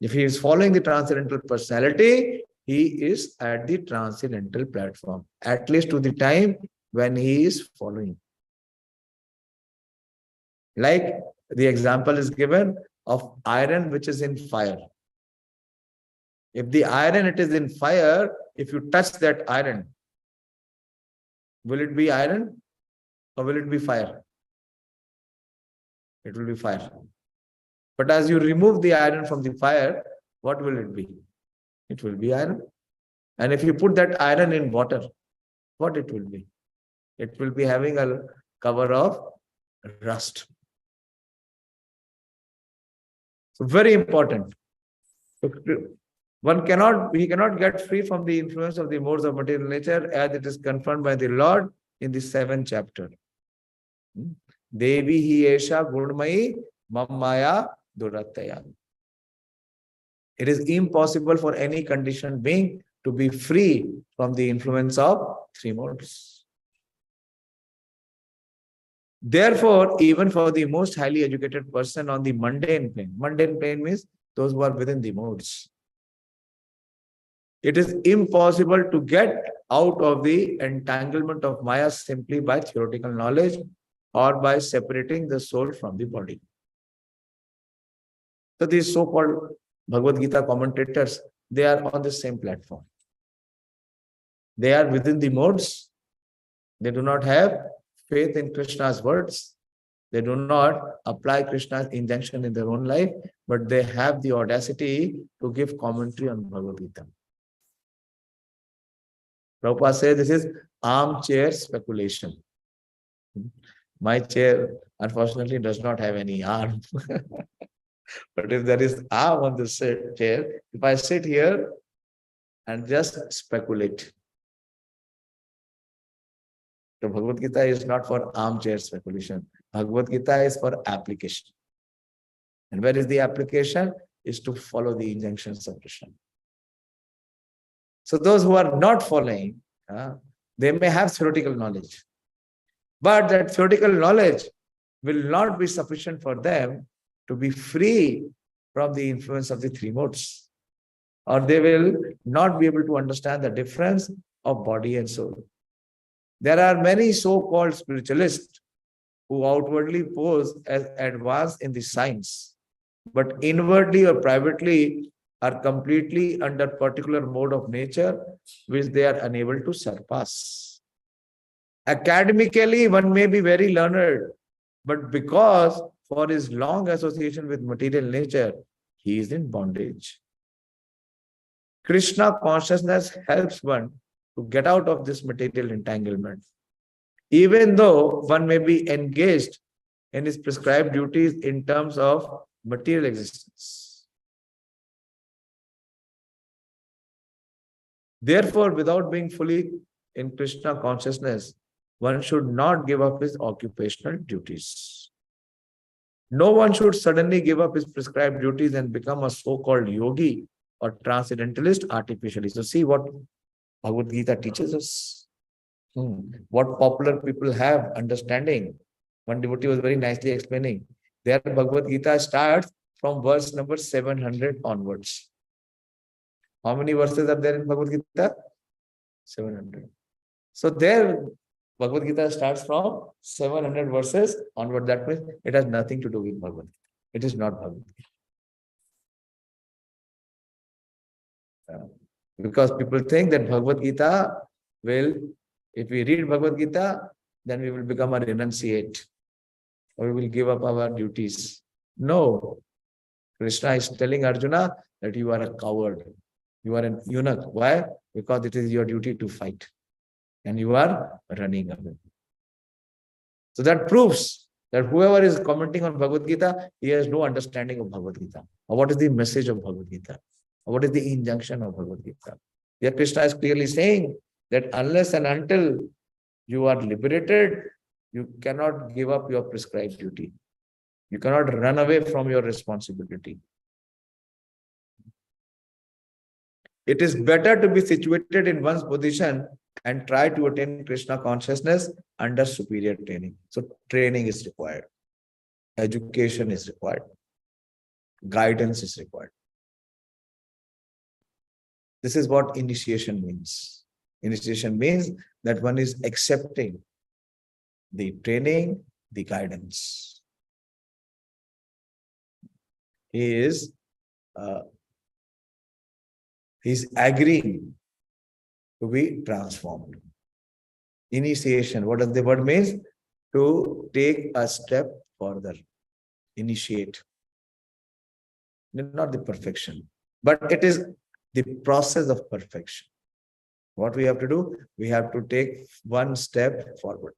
If he is following the transcendental personality, he is at the transcendental platform, at least to the time when he is following. Like the example is given of iron which is in fire. If the iron it is in fire, if you touch that iron, will it be iron or will it be fire? It will be fire. But as you remove the iron from the fire, what will it be? It will be iron. And if you put that iron in water, what it will be? It will be having a cover of rust. So very important. He cannot get free from the influence of the modes of material nature as it is confirmed by the Lord in the 7th chapter. Devi hi esha gurnmayi mammaya durattaya. It is impossible for any conditioned being to be free from the influence of three modes. Therefore, even for the most highly educated person on the mundane plane means those who are within the modes, it is impossible to get out of the entanglement of Maya simply by theoretical knowledge or by separating the soul from the body. So these so-called Bhagavad Gita commentators, they are on the same platform. They are within the modes. They do not have faith in Krishna's words. They do not apply Krishna's injunction in their own life, but they have the audacity to give commentary on Bhagavad Gita. Prabhupada says this is armchair speculation. My chair, unfortunately, does not have any arm. But if there is arm on the chair, if I sit here and just speculate, the Bhagavad Gita is not for armchair speculation. Bhagavad Gita is for application. And where is the application? Is to follow the injunctions of Krishna. So those who are not following, they may have theoretical knowledge. But that theoretical knowledge will not be sufficient for them to be free from the influence of the three modes. Or they will not be able to understand the difference of body and soul. There are many so-called spiritualists who outwardly pose as advanced in the science, but inwardly or privately are completely under particular mode of nature which they are unable to surpass. Academically, one may be very learned, but because for his long association with material nature, he is in bondage. Krishna consciousness helps one to get out of this material entanglement. Even though one may be engaged in his prescribed duties in terms of material existence. Therefore, without being fully in Krishna consciousness, one should not give up his occupational duties. No one should suddenly give up his prescribed duties and become a so-called yogi or transcendentalist artificially. So see what Bhagavad Gita teaches us. What popular people have understanding. One devotee was very nicely explaining. Their Bhagavad Gita starts from verse number 700 onwards. How many verses are there in Bhagavad Gita? 700. So their Bhagavad Gita starts from 700 verses onward. That means it has nothing to do with Bhagavad Gita. It is not Bhagavad Gita. Because people think that Bhagavad Gita will, if we read Bhagavad Gita, then we will become a renunciate or we will give up our duties. No. Krishna is telling Arjuna that you are a coward. You are an eunuch. Why? Because it is your duty to fight. And you are running away. So that proves that whoever is commenting on Bhagavad Gita, he has no understanding of Bhagavad Gita. Or what is the message of Bhagavad Gita? Or what is the injunction of Bhagavad Gita? Here Krishna is clearly saying that unless and until you are liberated, you cannot give up your prescribed duty. You cannot run away from your responsibility. It is better to be situated in one's position and try to attain Krishna consciousness under superior training. So training is required. Education is required. Guidance is required. This is what initiation means. Initiation means that one is accepting the training, the guidance. He is agreeing to be transformed. Initiation, what does the word mean? To take a step further. Initiate. Not the perfection, but it is the process of perfection. What we have to do? We have to take one step forward.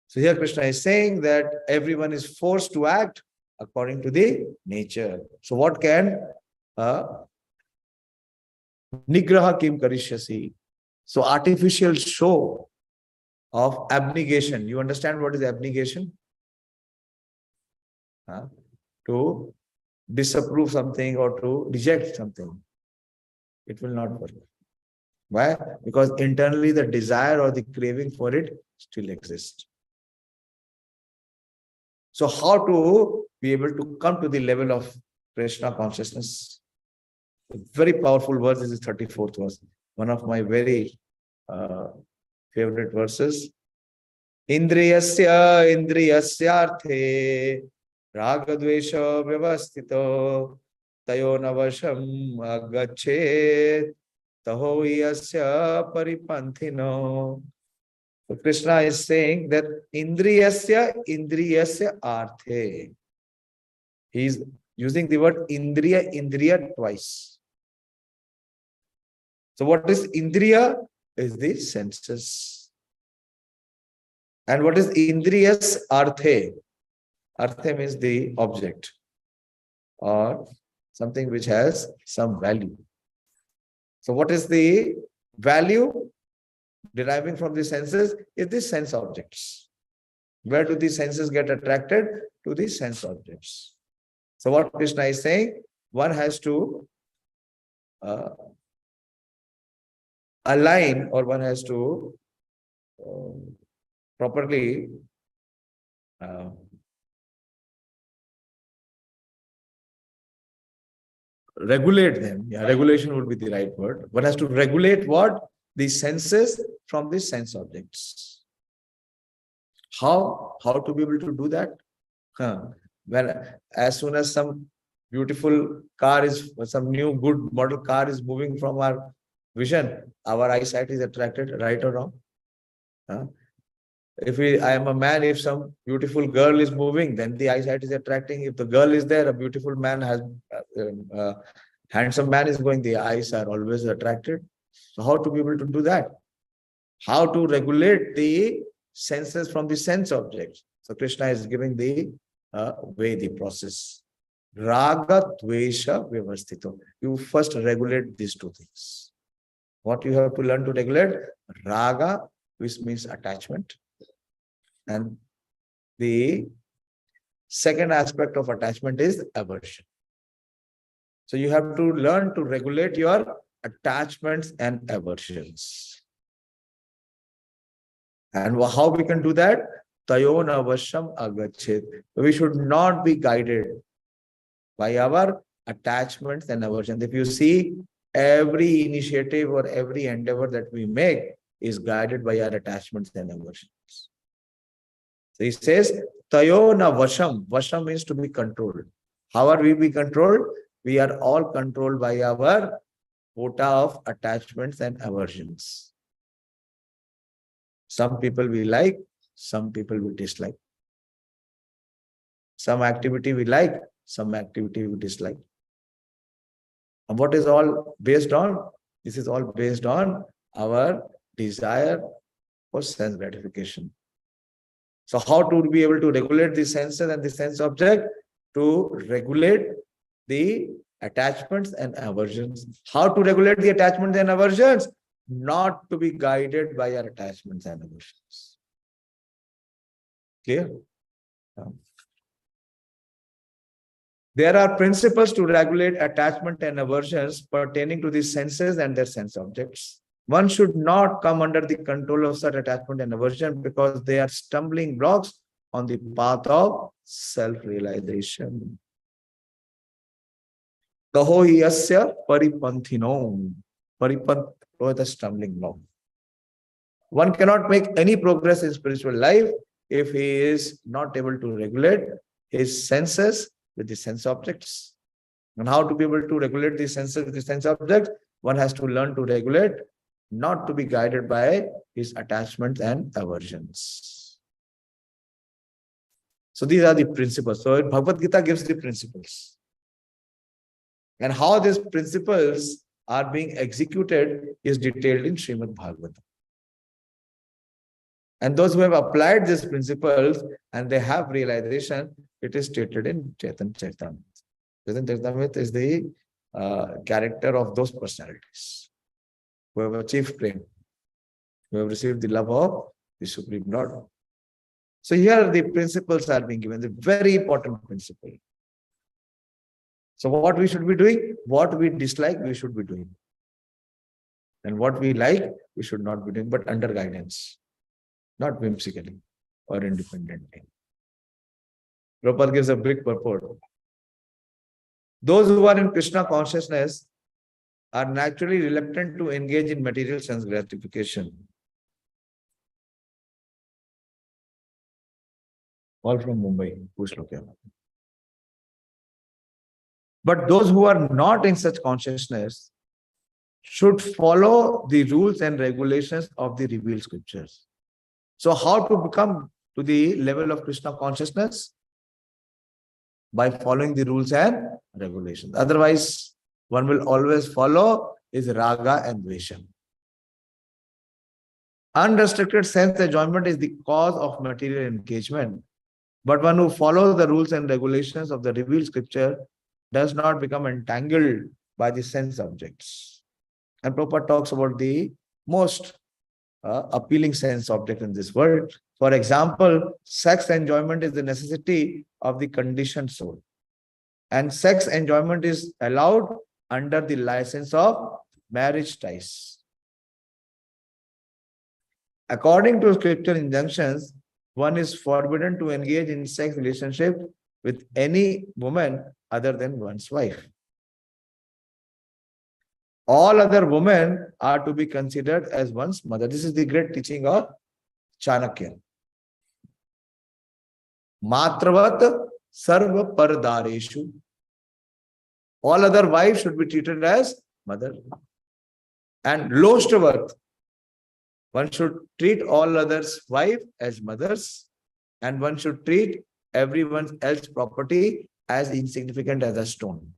So here Krishna is saying that everyone is forced to act according to the nature. So what can Nigraha kim karishyasi? So artificial show of abnegation. You understand what is abnegation? To disapprove something or to reject something. It will not work. Why? Because internally the desire or the craving for it still exists. So how to be able to come to the level of Krishna consciousness? A very powerful verse. This is 34th verse. One of my very favorite verses. Indriyasya indriyasyarthe ragadvesha vyavastito tayo navasham agachet taho yasya paripanthino. So Krishna is saying that indriyasya arthe. He is using the word indriya twice. So what is indriya? Is the senses. And what is indriyas arthe? Arthe means the object or something which has some value. So what is the value deriving from the senses? Is the sense objects. Where do the senses get attracted? To the sense objects. So what Krishna is saying, one has to align, or one has to properly regulate them. Yeah, regulation would be the right word. One has to regulate what? The senses from the sense objects. How to be able to do that? When as soon as some beautiful car is, some new good model car is moving from our vision, our eyesight is attracted, right or wrong? If I am a man, if some beautiful girl is moving, then the eyesight is attracting. If the girl is there, a beautiful man has, handsome man is going, the eyes are always attracted. So how to be able to do that? How to regulate the senses from the sense objects? So Krishna is giving the way, the process. Raga, Dvesha, Vyavastito. You first regulate these two things. What you have to learn to regulate? Raga, which means attachment. And the second aspect of attachment is aversion. So you have to learn to regulate your attachments and aversions. And how we can do that? Tayon avasham agachet. We should not be guided by our attachments and aversions. If you see, every initiative or every endeavor that we make is guided by our attachments and aversions. So he says, Tayona vasham. Vasham means to be controlled. How are we be controlled? We are all controlled by our quota of attachments and aversions. Some people we like, some people we dislike. Some activity we like, some activity we dislike. And what is all based on? This is all based on our desire for sense gratification. So how to be able to regulate the senses and the sense object? To regulate the attachments and aversions. How to regulate the attachments and aversions? Not to be guided by our attachments and aversions. Clear? There are principles to regulate attachment and aversions pertaining to the senses and their sense objects. One should not come under the control of such attachment and aversion because they are stumbling blocks on the path of self-realization. Taho yasya paripanthino. Paripanth or the stumbling block. One cannot make any progress in spiritual life if he is not able to regulate his senses with the sense objects. And how to be able to regulate the senses with the sense objects? One has to learn to regulate, not to be guided by his attachments and aversions. So these are the principles. So Bhagavad Gita gives the principles. And how these principles are being executed is detailed in Srimad Bhagavatam. And those who have applied these principles and they have realization, it is stated in Chaitanya Charitamrita. Chaitanya Charitamrita is the character of those personalities who have achieved Prema, who have received the love of the Supreme Lord. So here the principles are being given, the very important principle. So what we should be doing, what we dislike, we should be doing. And what we like, we should not be doing, but under guidance, not whimsically or independently. Prabhupada gives a big purport. Those who are in Krishna consciousness are naturally reluctant to engage in material sense gratification. All from Mumbai. But those who are not in such consciousness should follow the rules and regulations of the revealed scriptures. So how to become to the level of Krishna consciousness? By following the rules and regulations. Otherwise, one will always follow is raga and dvesha. Unrestricted sense enjoyment is the cause of material engagement. But one who follows the rules and regulations of the revealed scripture does not become entangled by the sense objects. And Prabhupada talks about the most appealing sense object in this world. For example, sex enjoyment is the necessity of the conditioned soul. And sex enjoyment is allowed under the license of marriage ties. According to scripture injunctions, one is forbidden to engage in sex relationship with any woman other than one's wife. All other women are to be considered as one's mother. This is the great teaching of Chanakya. Matravat sarva pardareshu. All other wives should be treated as mother. And loshtavat. One should treat all others' wives as mothers. And one should treat everyone else's property as insignificant as a stone.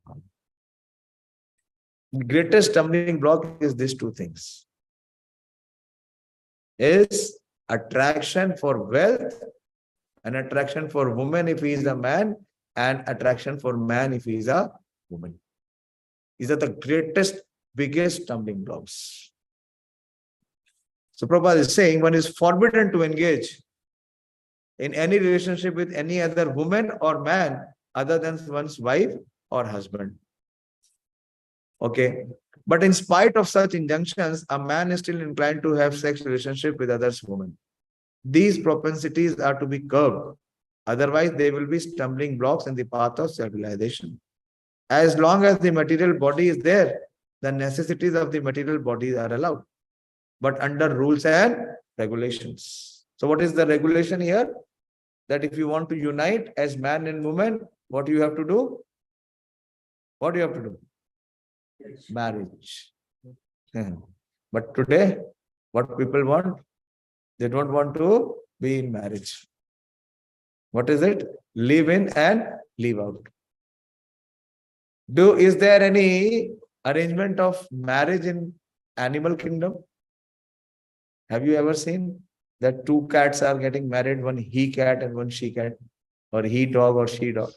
The greatest stumbling block is these two things. Is attraction for wealth, an attraction for woman if he is a man, and attraction for man if he is a woman. These are the greatest, biggest stumbling blocks. So Prabhupada is saying one is forbidden to engage in any relationship with any other woman or man other than one's wife or husband. Okay. But in spite of such injunctions, a man is still inclined to have sex relationship with others women. These propensities are to be curbed. Otherwise, they will be stumbling blocks in the path of self-realization. As long as the material body is there, the necessities of the material body are allowed, but under rules and regulations. So what is the regulation here? That if you want to unite as man and woman, what do you have to do? What do you have to do? Marriage. But today, what people want? They don't want to be in marriage. What is it? Live in and live out. Is there any arrangement of marriage in animal kingdom? Have you ever seen that two cats are getting married, one he cat and one she cat, or he dog or she dog?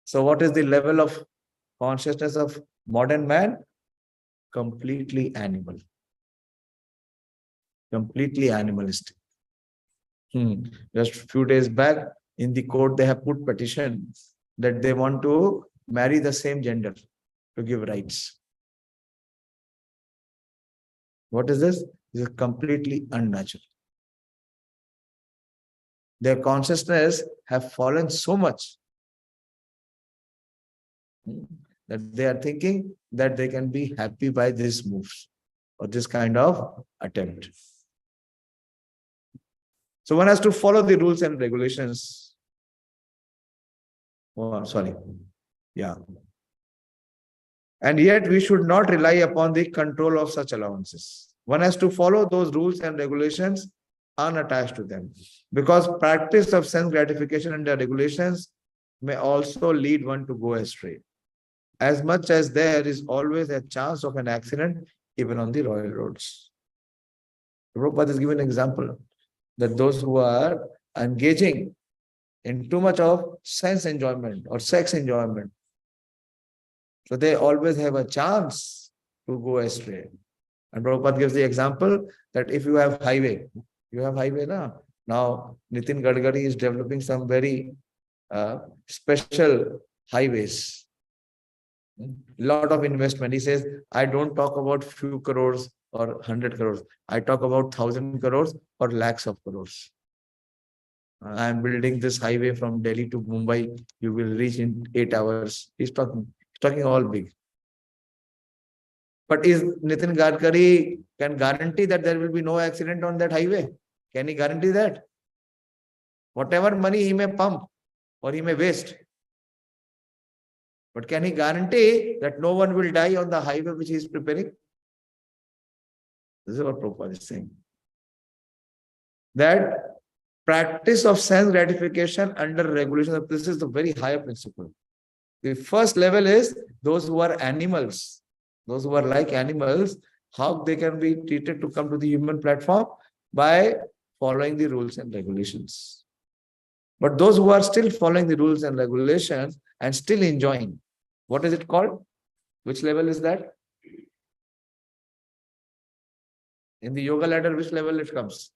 So what is the level of consciousness of modern man? Completely animal. Completely animalistic. Just a few days back, in the court, they have put petition that they want to marry the same gender to give rights. What is this? This is completely unnatural. Their consciousness have fallen so much that they are thinking that they can be happy by these moves or this kind of attempt. So one has to follow the rules and regulations. Oh, sorry. Yeah. And yet we should not rely upon the control of such allowances. One has to follow those rules and regulations unattached to them. Because practice of sense gratification under regulations may also lead one to go astray. As much as there is always a chance of an accident, even on the royal roads. Prabhupada is giving an example. that those who are engaging in too much of sense enjoyment or sex enjoyment, so they always have a chance to go astray. And Prabhupada gives the example that if you have highway, now. Now Nitin Gadkari is developing some very special highways. Lot of investment. He says, I don't talk about few crores or 100 crores. I talk about 1,000 crores or lakhs of crores. I am building this highway from Delhi to Mumbai. You will reach in 8 hours. He's talking all big. But is Nitin Gadkari can guarantee that there will be no accident on that highway? Can he guarantee that? Whatever money he may pump or he may waste. But can he guarantee that no one will die on the highway which he is preparing? This is what Prabhupada is saying. That practice of sense gratification under regulation, this is the very higher principle. The first level is those who are animals, those who are like animals, how they can be treated to come to the human platform by following the rules and regulations. But those who are still following the rules and regulations and still enjoying, what is it called? Which level is that? In the yoga ladder, which level it comes?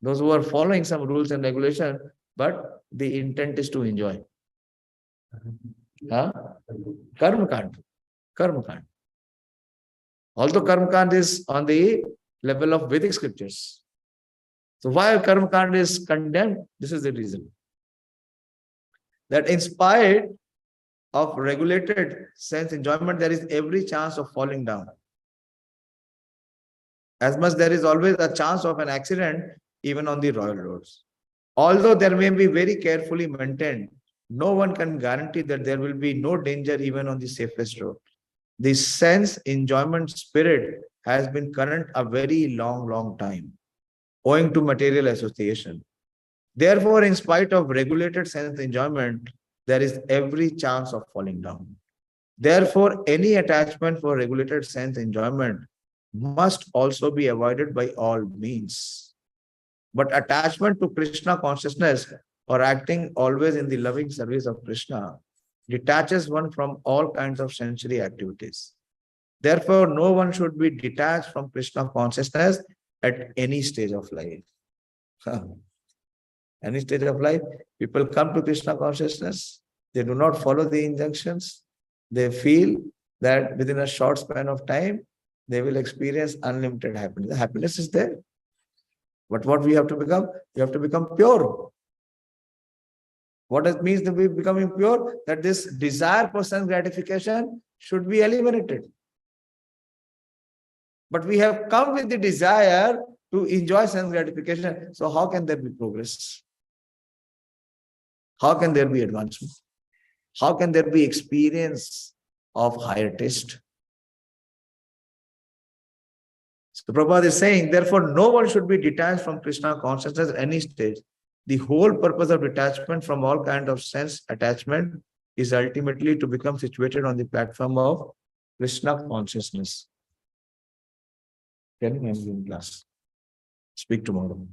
Those who are following some rules and regulations, but the intent is to enjoy. Huh? Karma Kand. Karma Kand. Although Karma Kand is on the level of Vedic scriptures. So why Karma Kand is condemned? This is the reason. That in spite of regulated sense enjoyment, there is every chance of falling down. As much there is always a chance of an accident even on the royal roads. Although there may be very carefully maintained, no one can guarantee that there will be no danger even on the safest road. The sense enjoyment spirit has been current a very long time, owing to material association. Therefore, in spite of regulated sense enjoyment, there is every chance of falling down. Therefore, any attachment for regulated sense enjoyment must also be avoided by all means. But attachment to Krishna consciousness or acting always in the loving service of Krishna detaches one from all kinds of sensory activities. Therefore, no one should be detached from Krishna consciousness at any stage of life. Any stage of life, people come to Krishna consciousness, they do not follow the injunctions, they feel that within a short span of time, they will experience unlimited happiness. The happiness is there. But what we have to become? We have to become pure. What it means to be becoming pure? That this desire for sense gratification should be eliminated. But we have come with the desire to enjoy sense gratification. So how can there be progress? How can there be advancement? How can there be experience of higher taste? So Prabhupada is saying, therefore, no one should be detached from Krishna consciousness at any stage. The whole purpose of detachment from all kind of sense attachment is ultimately to become situated on the platform of Krishna consciousness. Can you in class? Speak tomorrow.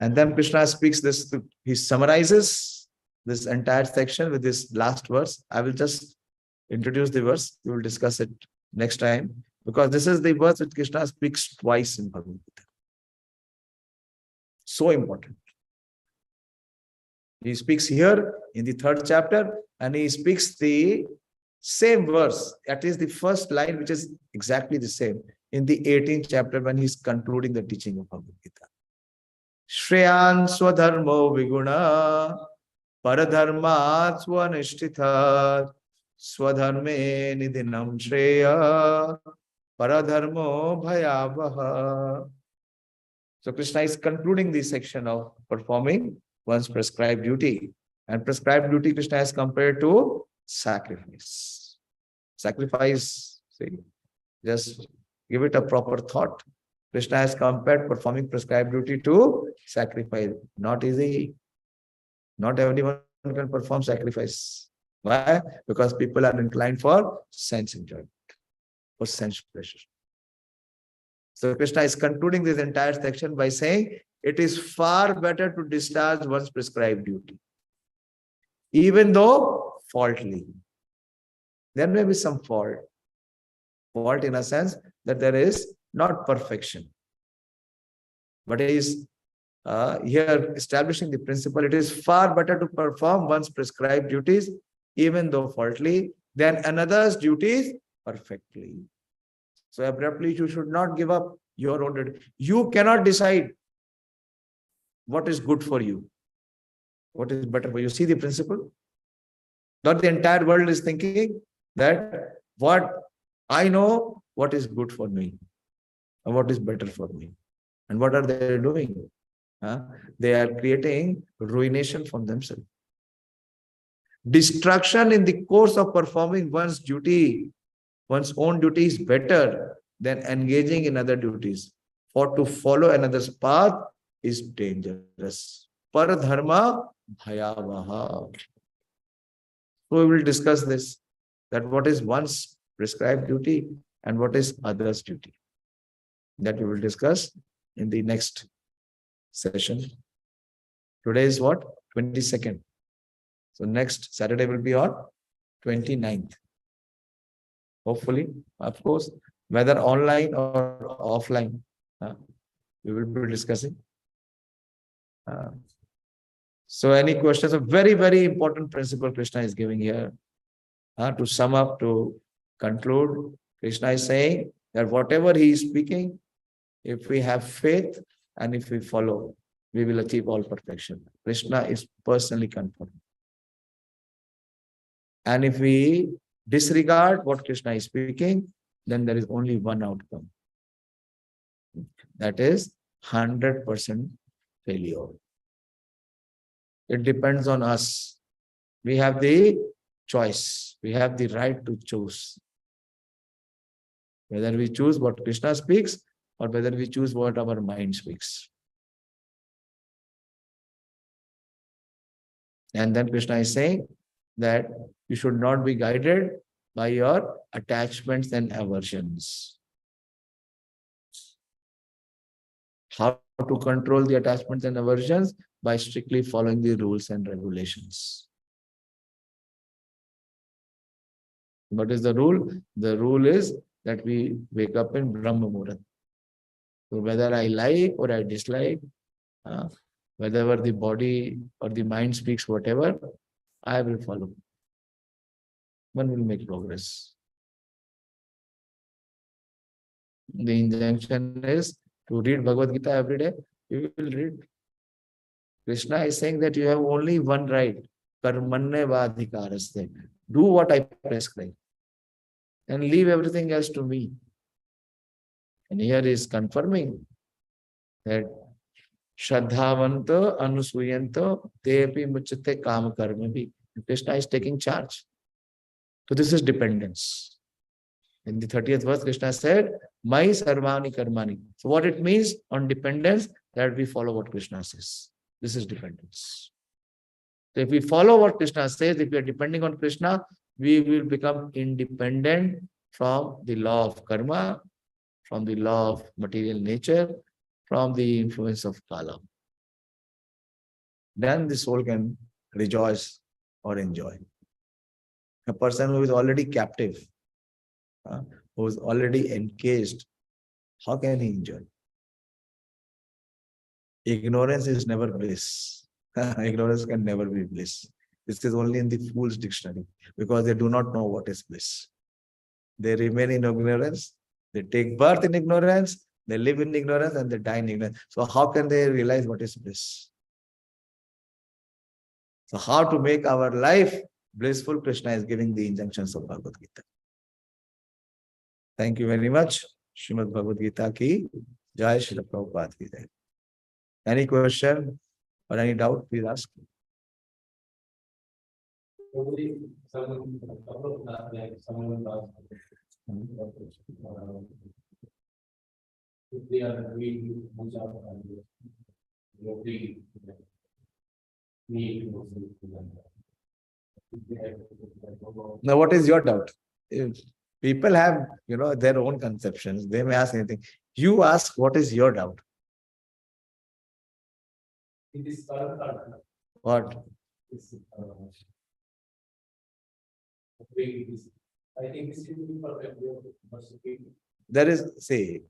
And then Krishna speaks this, he summarizes this entire section with this last verse. I will just introduce the verse. We will discuss it next time, because this is the verse that Krishna speaks twice in Bhagavad Gita. So important. He speaks here in the 3rd chapter, and he speaks the same verse, that is the first line, which is exactly the same, in the 18th chapter when he's concluding the teaching of Bhagavad Gita. Shreyan swadharmo viguna paradharmat swanishtithat swadharme nidhinam shreya paradharmo bhayavaha. So Krishna is concluding this section of performing one's prescribed duty. And prescribed duty Krishna has compared to sacrifice. Sacrifice, see, just give it a proper thought. Krishna has compared performing prescribed duty to sacrifice. Not easy. Not everyone can perform sacrifice. Why? Because people are inclined for sense enjoyment, for sense pleasure. So Krishna is concluding this entire section by saying, it is far better to discharge one's prescribed duty, even though faultily. There may be some fault. Fault in a sense that there is not perfection. But he is here establishing the principle, it is far better to perform one's prescribed duties, even though faultily, than another's duties perfectly. So abruptly, you should not give up your own duty. You cannot decide what is good for you, what is better for you. See the principle? Not the entire world is thinking that what I know, what is good for me, and what is better for me. And what are they doing? They are creating ruination for themselves. Destruction in the course of performing one's duty, one's own duty is better than engaging in other duties. For to follow another's path is dangerous. Paradharma bhayavaha. So we will discuss this, that what is one's prescribed duty and what is others' duty. That we will discuss in the next session. Today is what? 22nd. So next Saturday will be on 29th. Hopefully, of course, whether online or offline, we will be discussing. So any questions? A very, very important principle Krishna is giving here. To sum up, to conclude, Krishna is saying that whatever he is speaking, if we have faith and if we follow, we will achieve all perfection. Krishna is personally confirmed. And if we disregard what Krishna is speaking, then there is only one outcome. That is 100% failure. It depends on us. We have the choice. We have the right to choose. Whether we choose what Krishna speaks or whether we choose what our mind speaks. And then Krishna is saying that you should not be guided by your attachments and aversions. How to control the attachments and aversions? By strictly following the rules and regulations. What is the rule? The rule is that we wake up in Brahma Muhurat. So whether I like or I dislike, whether the body or the mind speaks whatever, I will follow. One will make progress. The injunction is to read Bhagavad Gita every day. You will read. Krishna is saying that you have only one right. Karmanne vadhikaraste. Do what I prescribe. And leave everything else to me. And here is confirming that Shraddhavanta Anusuyanta Tepi Muchate Kama Karmavi. Krishna is taking charge. So this is dependence. In the 30th verse, Krishna said, Mai Sarvani Karmani. So what it means on dependence, that we follow what Krishna says. This is dependence. So if we follow what Krishna says, if we are depending on Krishna, we will become independent from the law of karma, from the law of material nature, from the influence of Kala. Then the soul can rejoice or enjoy. A person who is already captive, who is already encaged, how can he enjoy? Ignorance is never bliss. Ignorance can never be bliss. This is only in the fool's dictionary, because they do not know what is bliss. They remain in ignorance, they take birth in ignorance, they live in ignorance, and they die in ignorance. So how can they realize what is bliss? So how to make our life blissful? Krishna is giving the injunctions of Bhagavad Gita. Thank you very much. Srimad Bhagavad Gita ki Jai, Srila Prabhupada ki Jai. Any question or any doubt, please ask. Now, what is your doubt? If people have, their own conceptions, they may ask anything. You ask, what is your doubt? It is What? I think this is the perfect way of worshipping. There is, say,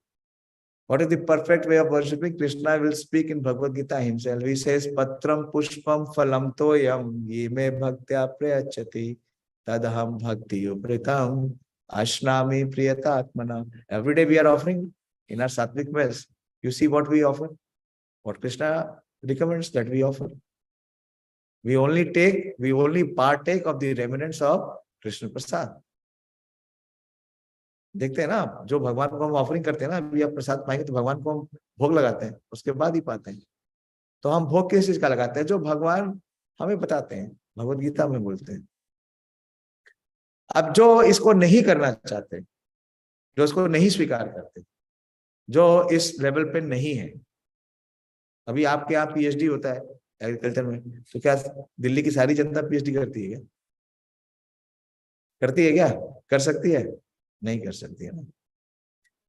what is the perfect way of worshipping? Krishna will speak in Bhagavad Gita himself. He says, Patram pushpam phalam toyam ye me bhaktya prayachati tadaham bhakti upritam ashnami priyatatmana. Every day we are offering in our sattvic meals. You see what we offer? What Krishna recommends that we offer. We only partake of the remnants of Krishna Prasad. देखते हैं ना आप, जो भगवान को हम offering करते हैं ना, अभी आप प्रसाद पाएंगे तो भगवान को हम भोग लगाते हैं, उसके बाद ही पाते हैं। तो हम भोग किस चीज का लगाते हैं? जो भगवान हमें बताते हैं, भगवद गीता में बोलते हैं। अब जो इसको नहीं करना चाहते, जो इसको नहीं स्वीकार करते, जो इस लेवल पे नहीं है, अभी आपके यहाँ पीएचडी होता है एग्रीकल्चर में, तो क्या दिल्ली की सारी जनता पीएचडी करती है क्या? करती है क्या? कर सकती है? नहीं कर सकती है ना।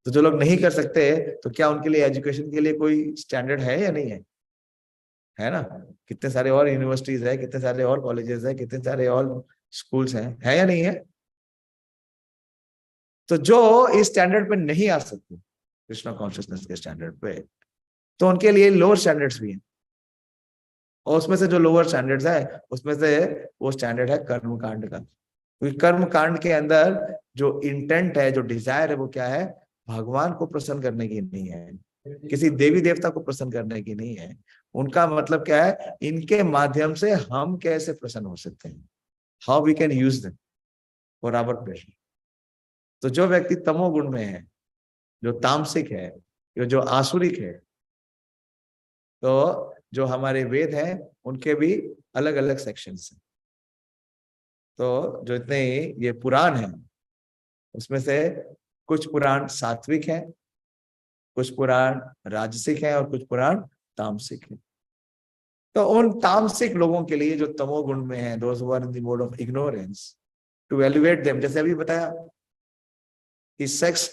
तो जो लोग नहीं कर सकते, तो क्या उनके लिए एजुकेशन के लिए कोई स्टैंडर्ड है या नहीं है? है ना। कितने सारे और यूनिवर्सिटीज है, कितने सारे और कॉलेजेस है, कितने सारे और स्कूल्स हैं, है या नहीं है? तो जो इस स्टैंडर्ड पे नहीं आ सकते, कृष्णा कॉन्शियसनेस के स्टैंडर्ड पे, तो उनके लिए लोअर स्टैंडर्ड्स भी हैं। और उसमें से जो लोअर स्टैंडर्ड्स है, उसमें से वो स्टैंडर्ड है कर्म कांड का। क्योंकि कर्म कांड के अंदर जो इंटेंट है, जो डिजायर है, वो क्या है? भगवान को प्रसन्न करने की नहीं है, किसी देवी देवता को प्रसन्न करने की नहीं है। उनका मतलब क्या है? इनके माध्यम से हम कैसे प्रसन्न हो सकते हैं, how we can use them for our pleasure. तो जो व्यक्ति तमोगुण में है, जो तामसिक है, जो आसुरिक है, तो जो हमारे वेद हैं उनके भी अलग अलग सेक्शंस हैं। तो जो इतने ये पुराण हैं, उसमें से कुछ पुराण सात्विक हैं, कुछ पुराण राजसिक हैं और कुछ पुराण तामसिक हैं। तो उन तामसिक लोगों के लिए जो तमोगुण में है, those who are in the mode of ignorance, to elevate them, जैसे अभी बताया कि सेक्स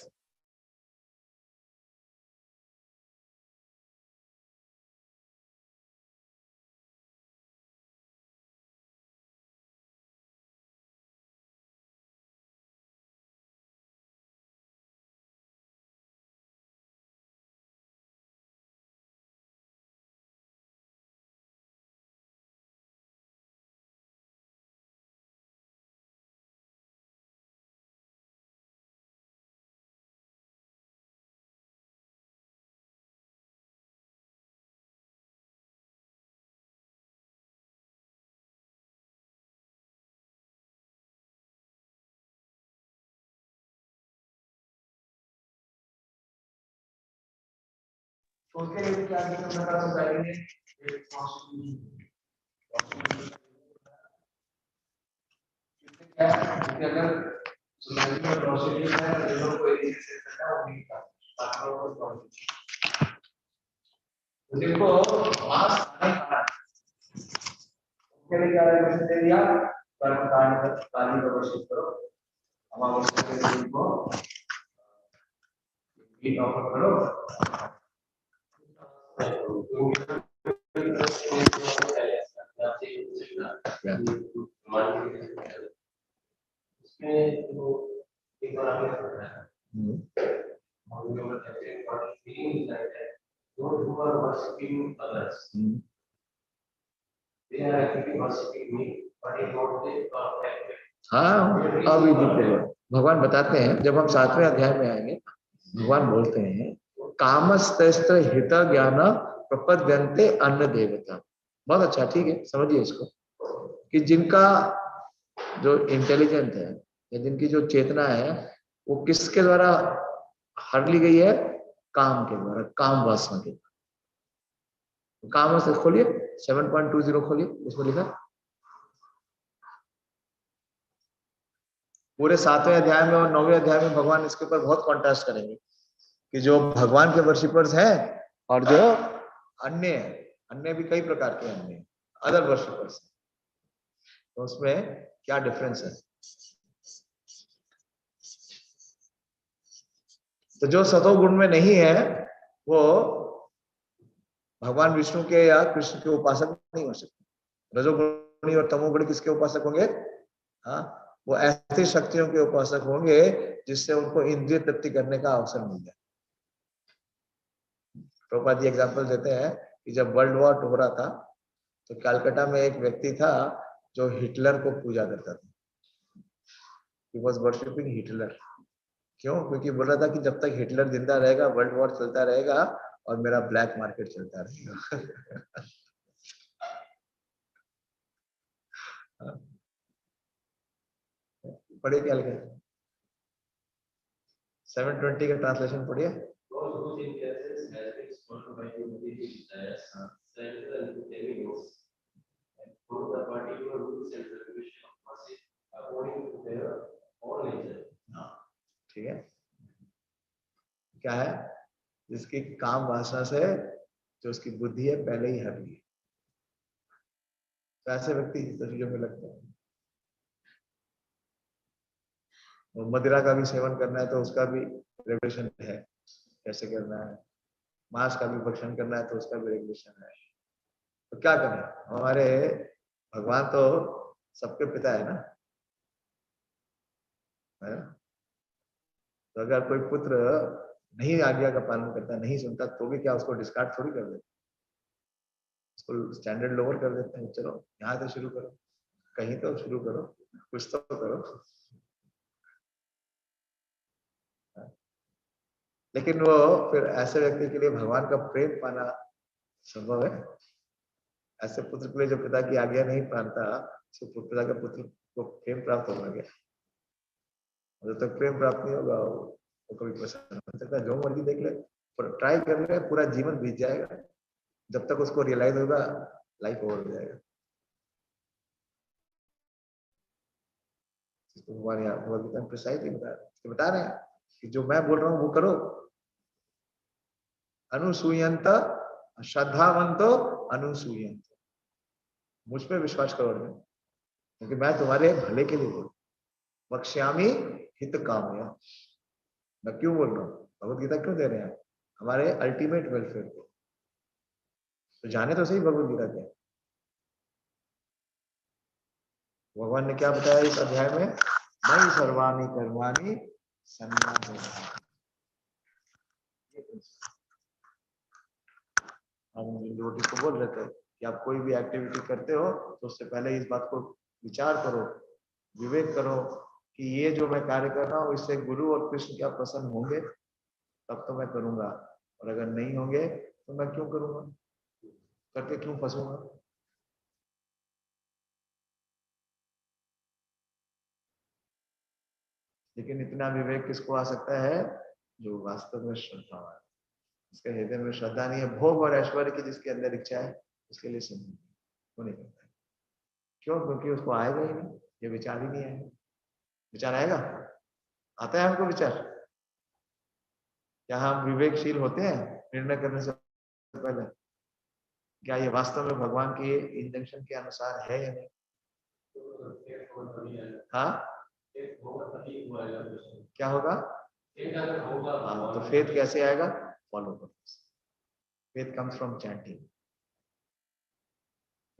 उसके लिए क्या करेंगे? अगर सोसाइटी में प्रोसीड्यूर है, लोगों को एक से करना होगी, पार्टनर को देखो मास नहीं खाना, उसके लिए क्या रेगुलेशन दे दिया? कर्म कांड काली का वर्षित करो, अमावस्या के दिन को मीट ऑफर करो। Those who are worshipping others, they are actually worshipping me, but in not the perfect way. हाँ, अविदित भगवान बताते हैं, जब हम 7वें अध्याय में आएंगे, भगवान बोलते हैं कामस्त्र हित ज्ञान प्रपद्यन्ते अन्न देवता। बहुत अच्छा, ठीक है, समझिए इसको कि जिनका जो इंटेलिजेंट है या जिनकी जो चेतना है, वो किसके द्वारा हर ली गई है? काम के द्वारा, काम वासना के द्वारा। काम से खोलिए 7.20 खोलिए, उसमें लिखा पूरे 7वें अध्याय में और 9वें अध्याय में भगवान इसके ऊपर बहुत कॉन्ट्रास्ट करेंगे कि जो भगवान के वर्शिपर्स हैं और जो अन्य है, अन्य भी कई प्रकार के अन्य हैं, अदर वर्शिपर्स, तो उसमें क्या डिफरेंस है। तो जो सतोगुण में नहीं है वो भगवान विष्णु के या कृष्ण के उपासक नहीं हो सकते। रजोगुणी और तमोगुणी किसके उपासक होंगे? हाँ, वो ऐसी शक्तियों के उपासक होंगे जिससे उनको इंद्रिय तृप्ति करने का अवसर मिल जाए। प्रभुपाद जी एग्जाम्पल देते हैं कि जब वर्ल्ड वॉर हो रहा था तो कलकत्ता में एक व्यक्ति था जो हिटलर को पूजा करता था। He was worshipping Hitler. क्यों? क्योंकि बोल रहा था कि जब तक हिटलर जिंदा रहेगा वर्ल्ड वॉर चलता रहेगा और मेरा ब्लैक मार्केट चलता रहेगा। पढ़िए क्या लिखा है 720 का ट्रांसलेशन पढ़िए। ठीक है, क्या है? जिसकी काम वासना से जो उसकी बुद्धि है पहले ही हट गई, तो ऐसे व्यक्ति चीजों में लगते हैं। मदिरा का भी सेवन करना है तो उसका भी रेगुलेशन है, कैसे करना है। मांस का भी भक्षण करना है तो उसका भी रेगुलेशन है। तो क्या करें? हमारे भगवान तो सबके पिता है ना, है? तो अगर कोई पुत्र नहीं आज्ञा का पालन करता, नहीं सुनता, तो भी क्या उसको डिस्कार्ड थोड़ी कर देते, उसको स्टैंडर्ड लोअर कर देते हैं। चलो यहाँ से शुरू करो, कहीं तो शुरू करो, कुछ तो करो। लेकिन वो फिर ऐसे व्यक्ति के लिए भगवान का प्रेम पाना संभव है? ऐसे पुत्र के लिए जो पिता की आज्ञा नहीं मानता, उसको पिता का पुत्र को प्रेम प्राप्त होगा क्या? जब तक प्रेम प्राप्त नहीं होगा वो कभी पसंद नहीं सकता। जो मर्जी देख ले, पर ट्राई कर ले, पूरा जीवन बीत जाएगा, जब तक उसको रियलाइज होगा लाइफ ओवर हो जाएगा। भगवान यहाँ भगवदगीता प्रिसाइजली बता रहे हैं कि जो मैं बोल रहा हूँ वो करो। अनुसूयंत श्रद्धावंतो अनुसूयंत, मुझ पे विश्वास करो अर्जुन, क्योंकि मैं तुम्हारे भले के लिए बोल, वक्ष्यामि हित कामया। मैं क्यों बोल रहा हूँ, भगवत गीता क्यों दे रहे हैं? हमारे अल्टीमेट वेलफेयर को। तो जाने तो सही भगवत गीता क्या, भगवान ने क्या बताया इस अध्याय में? मयि सर्वाणि कर्माणि सन्न्यासेन। हम डिवोटी को बोल रहे थे कि आप कोई भी एक्टिविटी करते हो तो उससे पहले इस बात को विचार करो, विवेक करो कि ये जो मैं कार्य कर रहा हूँ इससे गुरु और कृष्ण क्या प्रसन्न होंगे, तब तो मैं करूंगा, और अगर नहीं होंगे तो मैं क्यों करूंगा, करके क्यों फंसूंगा। लेकिन इतना विवेक किसको आ सकता है? जो वास्तव में श्रद्धा है, इसके हृदय में श्रद्धा नहीं है, भोग और ऐश्वर्य की जिसके अंदर इच्छा है, उसके लिए संभव वो नहीं करता। क्यों? क्योंकि उसको आएगा ही नहीं, ये विचार ही नहीं आएगा। विचार आएगा? आता है हमको विचार? क्या हम विवेकशील होते हैं निर्णय करने से पहले? क्या ये वास्तव में भगवान के इंटेंशन के अनुसार है या नहीं? हाँ, क्या होगा? हाँ, तो फेथ कैसे आएगा? फॉलो करो। Faith comes from chanting,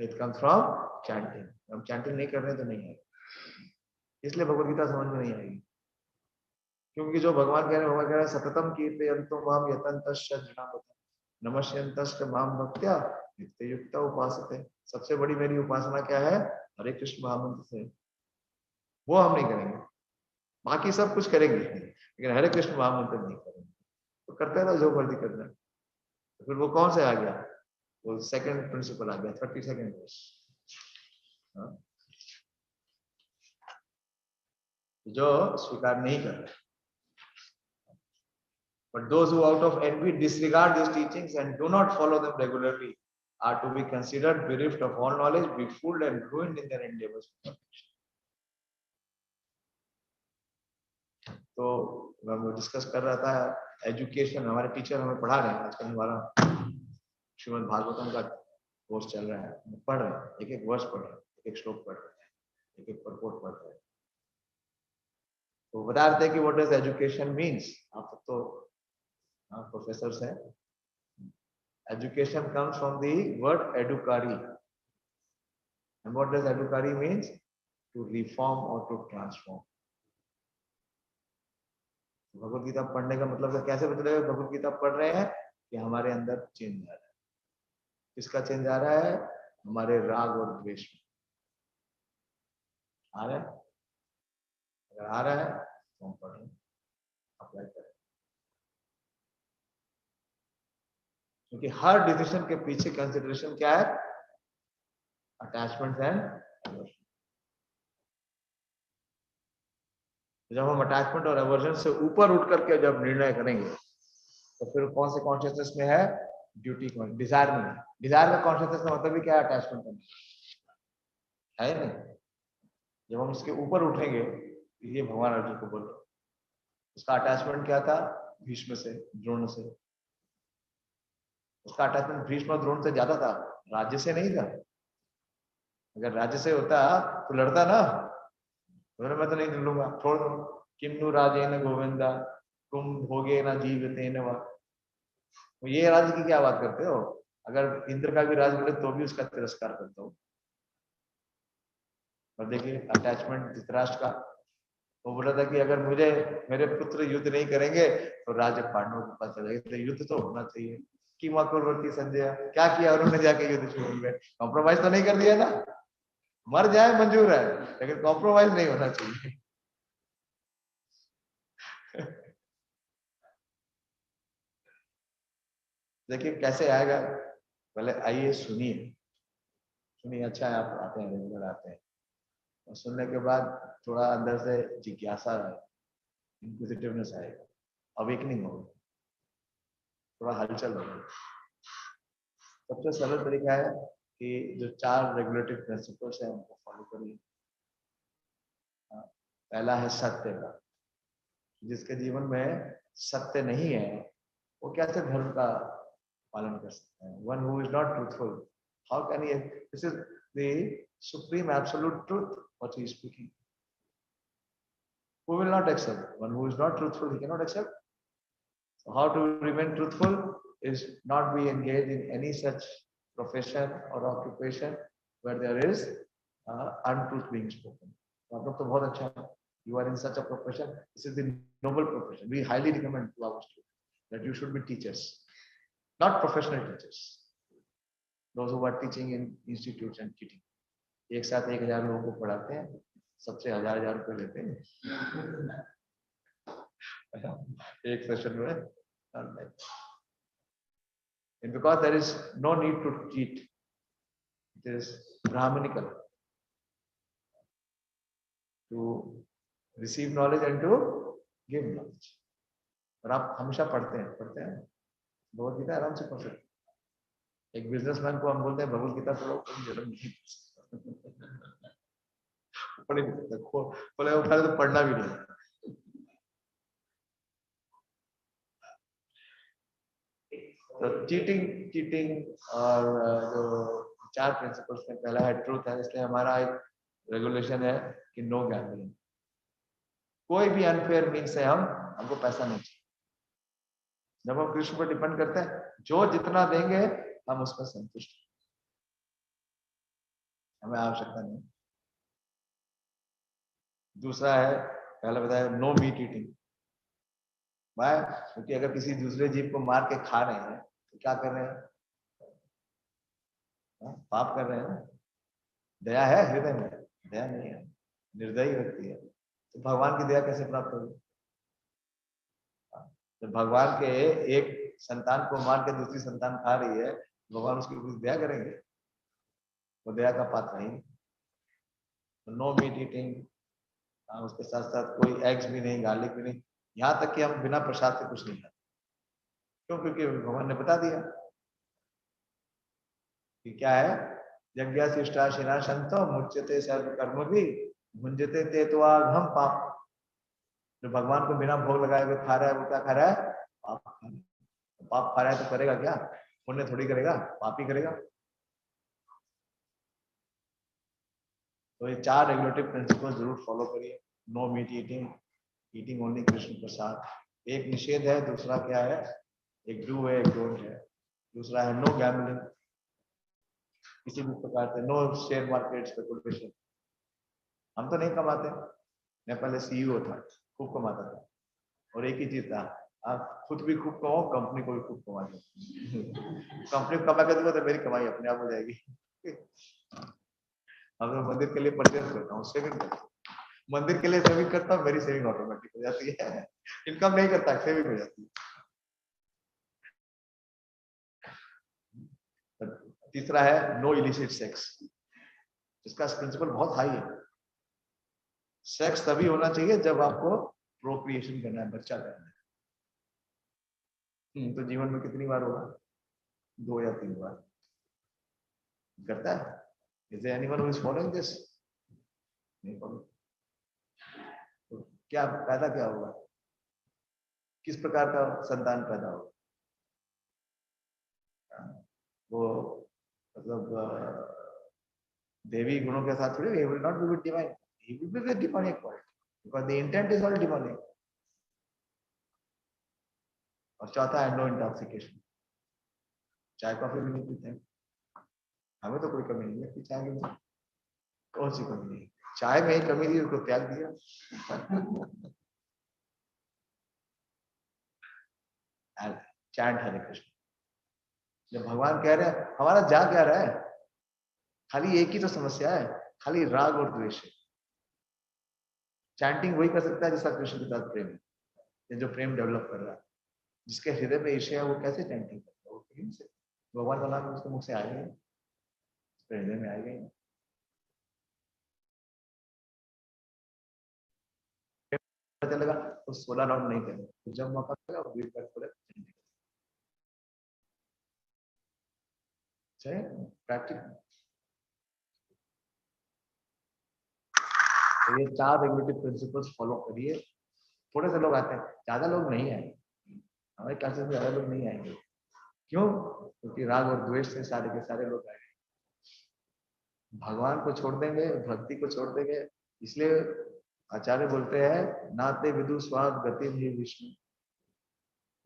faith comes from chanting. हम चैंटिंग नहीं कर रहे तो नहीं आएगा, इसलिए भगवत गीता समझ में नहीं आएगी। क्योंकि जो भगवान कह रहे हैं, भगवान कह रहे हैं सततम कीर्तयन्तो माम यतन्तश्च जनार्दनः नमस्यन्तश्च माम भक्त्या नित्ययुक्ता उपासते। सबसे बड़ी मेरी उपासना क्या है? हरे कृष्ण महामंत्र से। वो हम नहीं करेंगे, बाकी सब कुछ करेंगे, लेकिन हरे कृष्ण महामंत्र नहीं करेंगे। तो करते रहो जो मर्जी करना है। तो फिर वो कौन सा आ गया? वो सेकंड प्रिंसिपल आ गया, 32nd वर्स। जो स्वीकार नहीं कर रहे। But those who out of envy disregard these teachings and do not follow them regularly are to be considered bereft of all knowledge, befooled and ruined in their endeavors. तो मैं discuss कर रहा था एजुकेशन, हमारे teacher हमें पढ़ा रहे हैं। आजकल हमारा श्रीमद् भागवतम का कोर्स चल रहा है, पढ़ रहे हैं, एक एक वर्ष पढ़ रहे हैं, एक एक श्लोक पढ़ रहे हैं, एक एक परपोर्ट पढ़ रहे हैं। तो बता रहे थे कि व्हाट डज एजुकेशन मीन्स। आप तो हाँ, प्रोफेसर हैं। Education comes from the word educare, and what does educare means? To reform और टू ट्रांसफॉर्म। भगवत गीता पढ़ने का मतलब है, कैसे पता लगेगा भगवत गीता पढ़ रहे हैं? कि हमारे अंदर चेंज आ रहा है। किसका चेंज आ रहा है? हमारे राग और द्वेष में आ रहा है। अगर आ रहा है तो हम पढ़ रहे हैं, अप्लाई करें। क्योंकि हर डिसीजन के पीछे कंसिडरेशन क्या है? Attachment and aversion. जब हम अटैचमेंट और एवर्जन से ऊपर उठ करके जब निर्णय करेंगे तो फिर कौन से कॉन्शियसनेस में है? ड्यूटी कौन, डिजायर में। डिजायर में कॉन्शियसनेस का मतलब भी क्या है? अटैचमेंट है नहीं। जब हम इसके ऊपर उठेंगे, ये भगवान अर्जुन को बोल रहे, उसका अटैचमेंट क्या था? भीष्म से, द्रोण से। उसका अटैचमेंट भीष्म और द्रोण से ज्यादा था, राज्य से नहीं था। अगर राज्य से होता तो लड़ता ना, मैं तो नहीं लूंगा, छोड़ दो। किन्नु राजेन गोविंदा तुम भोगे ना जीवतेन वा। ये राज्य की क्या बात करते हो? अगर इंद्र का भी राज बोले तो भी उसका तिरस्कार करता हूँ। और देखिए अटैचमेंट धृतराष्ट्र का, वो बोला था कि अगर मुझे मेरे पुत्र युद्ध नहीं करेंगे तो राज्य पांडवों के पास चला जाएगा, तो युद्ध तो होना चाहिए। कि मकुर्वती संजय, क्या किया उन्होंने जाके युद्ध शुरू में? कॉम्प्रोमाइज तो नहीं कर दिया ना? मर जाए मंजूर है, लेकिन कॉम्प्रोमाइज नहीं होना चाहिए। देखिए कैसे आएगा, पहले आइए सुनिए। सुनिए, अच्छा है आप आते हैं, रेगुलर आते हैं, और सुनने के बाद थोड़ा अंदर से जिज्ञासा, इंक्विजिटिवनेस आएगा, अवेकनिंग होगा, थोड़ा हलचल होगा। सबसे सरल तरीका है कि जो 4 रेगुलेटरी प्रिंसिपल्स है उनको फॉलो करिए। पहला है सत्य का। जिसके जीवन में सत्य नहीं है वो कैसे धर्म का पालन कर सकता है? One who is not truthful, how can he? This is the supreme absolute truth what he is speaking. Who will not accept? One who is not truthful, he cannot accept. So how to remain truthful is not be engaged in any such profession or occupation where there is untruth being spoken. आप लोग तो बहुत अच्छा है. You are in such a profession. This is the noble profession. We highly recommend to our students that you should be teachers, not professional teachers. Those who are teaching in institutes and teaching. एक साथ 1000 लोगों को पढ़ाते हैं, सबसे 1000 रुपए लेते हैं एक सेशन में. And because there is no need to cheat, it is brahmanical to receive knowledge and to give knowledge. और आप हमेशा पढ़ते हैं भगवत गीता आराम से पढ़ सकते हैं. एक बिजनेसमैन को हम बोलते हैं भगवत गीता पढ़ो, कोई जरूरत नहीं पढ़ नहीं सकता, बोले वो पहले तो पढ़ना भी नहीं. तो चीटिंग और जो 4 प्रिंसिपल्स में पहला है ट्रूथ है, इसलिए हमारा एक रेगुलेशन है कि नो गैम्बलिंग. कोई भी अनफेयर मीन से हमको पैसा नहीं चाहिए. जब हम कृष्ण पर डिपेंड करते हैं, जो जितना देंगे हम उसमें संतुष्ट, हमें आवश्यकता नहीं. दूसरा है, पहले बताया नो मीट ईटिंग. भाई क्योंकि अगर किसी दूसरे जीव को मार के खा रहे हैं तो क्या कर रहे हैं? पाप कर रहे हैं. दया है हृदय में? दया नहीं है, निर्दयी व्यक्ति है. तो भगवान की दया कैसे प्राप्त होगी? जब भगवान के एक संतान को मार के दूसरी संतान खा रही है, भगवान उसकी कुछ दया करेंगे? वो दया का पात्र नहीं. तो नो मीट ईटिंग, उसके साथ साथ कोई एग्स भी नहीं, गार्लिक भी नहीं, यहाँ तक कि हम बिना प्रसाद से कुछ नहीं खाते. क्यों? क्योंकि भगवान ने बता दिया कि क्या है, यज्ञ शिष्टा शिना संतो मुच्यते सर्व कर्म भी भुंजते ते तो हम पाप. जो भगवान को बिना भोग लगाए हुए खा रहा है वो क्या खा रहा है? पाप खा रहा है. पाप खा रहा है तो करेगा क्या? पुण्य थोड़ी करेगा, पाप ही करेगा. तो ये 4 रेगुलेटिव प्रिंसिपल जरूर फॉलो करिए. No meat eating, eating only Krishna prasad. एक निषेध है, दूसरा क्या है? एक डू है, एक डोंट है। दूसरा है नो गैम्बलिंग, किसी भी प्रकार से, नो शेयर मार्केट स्पेकुलेशन। हम तो नहीं कमाते, मैं पहले सीईओ था, खूब कमाता था, और एक ही चीज था, आप खुद भी खूब कमाओ, कंपनी को भी खूब कमा दो। कंपनी को कमा के दूंगा तो मेरी कमाई अपने आप हो जाएगी। अब मैं मंदिर के लिए परचेज करता हूँ, सेविंग करता हूँ, मंदिर के लिए सेविंग करता हूँ, मेरी सेविंग ऑटोमेटिक हो जाती है। इनकम नहीं करता, सेविंग हो जाती है। तीसरा है नो इलिसिट सेक्स, इसका प्रिंसिपल बहुत हाई है। सेक्स तभी होना चाहिए जब आपको प्रोक्रिएशन करना है, बच्चा करना है। तो जीवन में कितनी बार होगा? 2 या 3 बार करता है। Is there anyone who is following this? नहीं फॉलो। तो क्या पैदा क्या होगा, किस प्रकार का संतान पैदा होगा? वो मतलब देवी गुणों के साथ थोड़ी, he will not be with divine, he will be with demonic quality, because the intent is all demonic. और चौथा है नो इंटॉक्सिकेशन, चाय कॉफी भी नहीं पीते हैं, हमें तो कोई कमी नहीं है कि चाय में कौन सी कमी नहीं, चाय में ही कमी थी, उसको त्याग दिया। चैंट हरे कृष्ण, जब भगवान कह रहे हैं हमारा जा क्या रहा है, खाली एक ही तो समस्या है, खाली राग और द्वेष है। चैंटिंग वही कर सकता है जिसका कृष्ण के साथ प्रेम है, ये जो प्रेम डेवलप कर रहा है, जिसके हृदय में ईर्ष्या है, वो कैसे चैंटिंग करता है? वो प्रेम से, भगवान का नाम उसके मुख से आएगा, उसके हृदय में आएगा ही। चलेगा तो 16 राउंड नहीं करेगा, तो जब मौका मिलेगा वो बीट बैक करेगा, चाहे प्रैक्टिस। तो ये 4 रेगुलेटिव प्रिंसिपल्स फॉलो करिए। थोड़े से लोग आते हैं, ज्यादा लोग नहीं आए, हमारे क्लासेस में ज्यादा लोग नहीं आएंगे। क्यों? क्योंकि राग और द्वेष से सारे के सारे लोग आए, भगवान को छोड़ देंगे, भक्ति को छोड़ देंगे। इसलिए आचार्य बोलते हैं नाते विदु स्वार्थ गति ही विष्णु,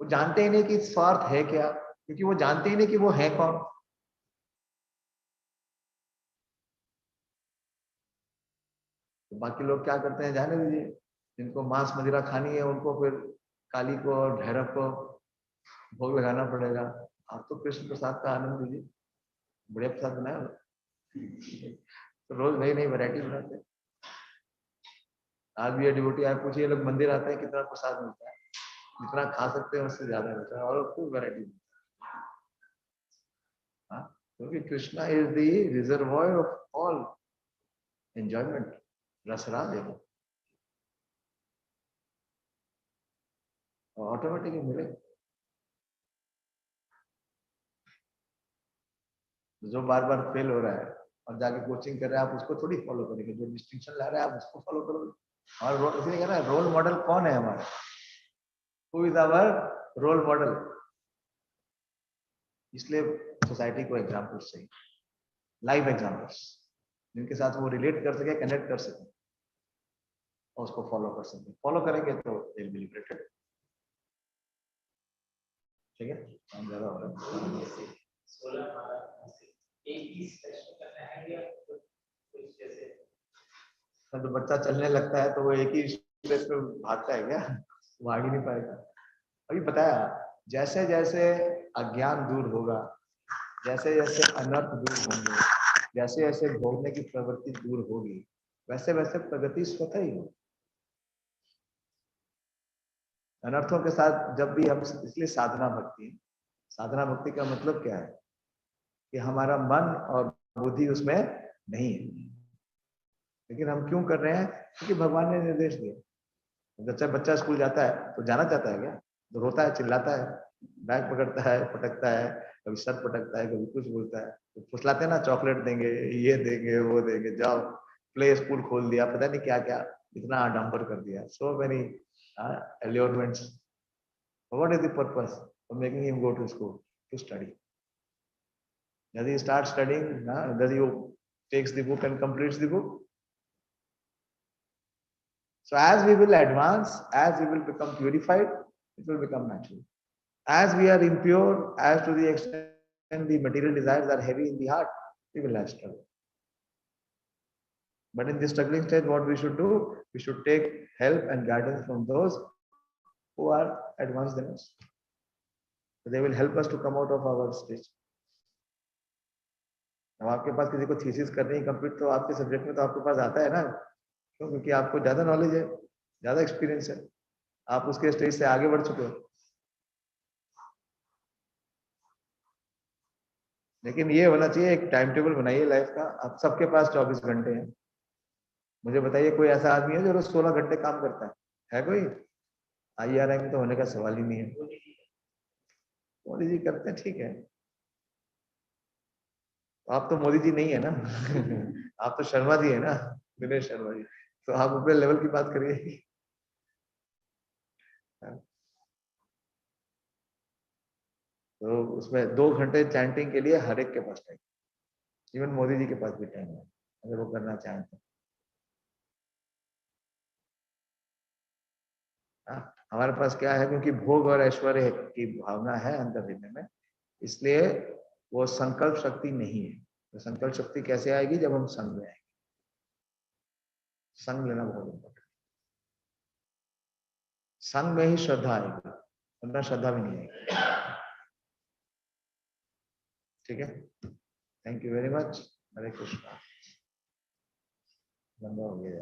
वो जानते ही नहीं कि स्वार्थ है क्या, क्योंकि वो जानते ही नहीं कि वो है कौन। तो बाकी लोग क्या करते हैं जाने दीजिए, जिनको मांस मदिरा खानी है उनको फिर काली को और भैरव को भोग लगाना पड़ेगा। आप तो कृष्ण प्रसाद का आनंद लीजिए, बढ़िया प्रसाद बनाया हो। तो रोज नई नई वैरायटी बनाते हैं। आज भी ये डिवोटी आए, पूछिए लोग मंदिर आते हैं कितना प्रसाद मिलता है, जितना खा सकते हैं उससे ज्यादा मिलता है, और खूब वैरायटी। क्योंकि Krishna is the reservoir of all enjoyment, Rasaraj है वो, ऑटोमेटिकली मिले। जो बार बार फेल हो रहा है और जाके कोचिंग कर रहा है, आप उसको थोड़ी फॉलो करेंगे, जो डिस्टिंक्शन ला रहा है आप उसको फॉलो करोगे। और इसलिए कह रहा है रोल मॉडल कौन है हमारा, who is our role model. इसलिए सोसाइटी को एग्जाम्पल्स चाहिए, लाइव एग्जाम्पल्स, जिनके साथ वो रिलेट कर सके, कनेक्ट कर सके और उसको फॉलो कर सके। फॉलो करेंगे तो दे विल बी लिबरेटेड। ठीक है, हम ज्यादा हो रहा है। तो बच्चा चलने लगता है तो वो एक ही स्पेस पे भागता है क्या? भाग ही नहीं पाएगा। अभी बताया, जैसे जैसे अज्ञान दूर होगा, जैसे जैसे अनर्थ दूर होंगे, जैसे जैसे भोगने की प्रवृत्ति दूर होगी, वैसे वैसे प्रगति स्वतः ही होगी। अनर्थों के साथ जब भी हम, इसलिए साधना भक्ति, साधना भक्ति का मतलब क्या है कि हमारा मन और बुद्धि उसमें नहीं है, लेकिन हम क्यों कर रहे हैं? क्योंकि भगवान ने निर्देश दिया। जब बच्चा स्कूल जाता है तो जाना चाहता है क्या? तो रोता है, चिल्लाता है, बैग पकड़ता है, पटकता है, कभी सर पटकता है, कभी कुछ बोलता है, तो फुसलाते हैं ना, चॉकलेट देंगे, ये देंगे, वो देंगे, जाओ प्ले स्कूल खोल दिया, पता नहीं क्या क्या, इतना आडंबर कर दिया, so many allurements. What is the purpose of making him go to school? To study. Does he start studying? Does he takes the book and completes the book? So as we will advance, as we will become purified, it will become natural. As we are impure, as to the extent the material desires are heavy in the heart, we will have struggle. But in this struggling stage, what we should do? We should take help and guidance from those who are advanced than us. So they will help us to come out of our stage. अब आपके पास किसी को thesis करनी है complete, तो आपके subject में तो आपके पास आता है ना, क्यों? क्योंकि आपको ज्यादा नॉलेज है, ज्यादा एक्सपीरियंस है, आप उसके स्टेज से आगे बढ़ चुके हो। लेकिन ये होना चाहिए, एक टाइम टेबल बनाइए लाइफ का। आप सबके पास 24 घंटे हैं। मुझे बताइए कोई ऐसा आदमी है जो रोज 16 घंटे काम करता है कोई? IRI में तो होने का सवाल ही नहीं है। मोदी जी करते हैं, ठीक है, आप तो मोदी जी नहीं है ना आप तो शर्मा जी है ना, दिनेश शर्मा जी, तो आप अपने लेवल की बात करिए। तो उसमें 2 घंटे चैंटिंग के लिए हर एक के पास टाइम, इवन मोदी जी के पास भी टाइम है, अगर वो करना चाहें तो। हमारे पास क्या है, क्योंकि भोग और ऐश्वर्य की भावना है अंदर हृदय में, इसलिए वो संकल्प शक्ति नहीं है। तो संकल्प शक्ति कैसे आएगी? जब हम संग में आएंगे। संग लेना बहुत इम्पोर्टेंट। संग में ही श्रद्धा आएगी, वरना श्रद्धा भी नहीं आएगी। ठीक है, थैंक यू वेरी मच। हरे कृष्णा। लंबा हो गया।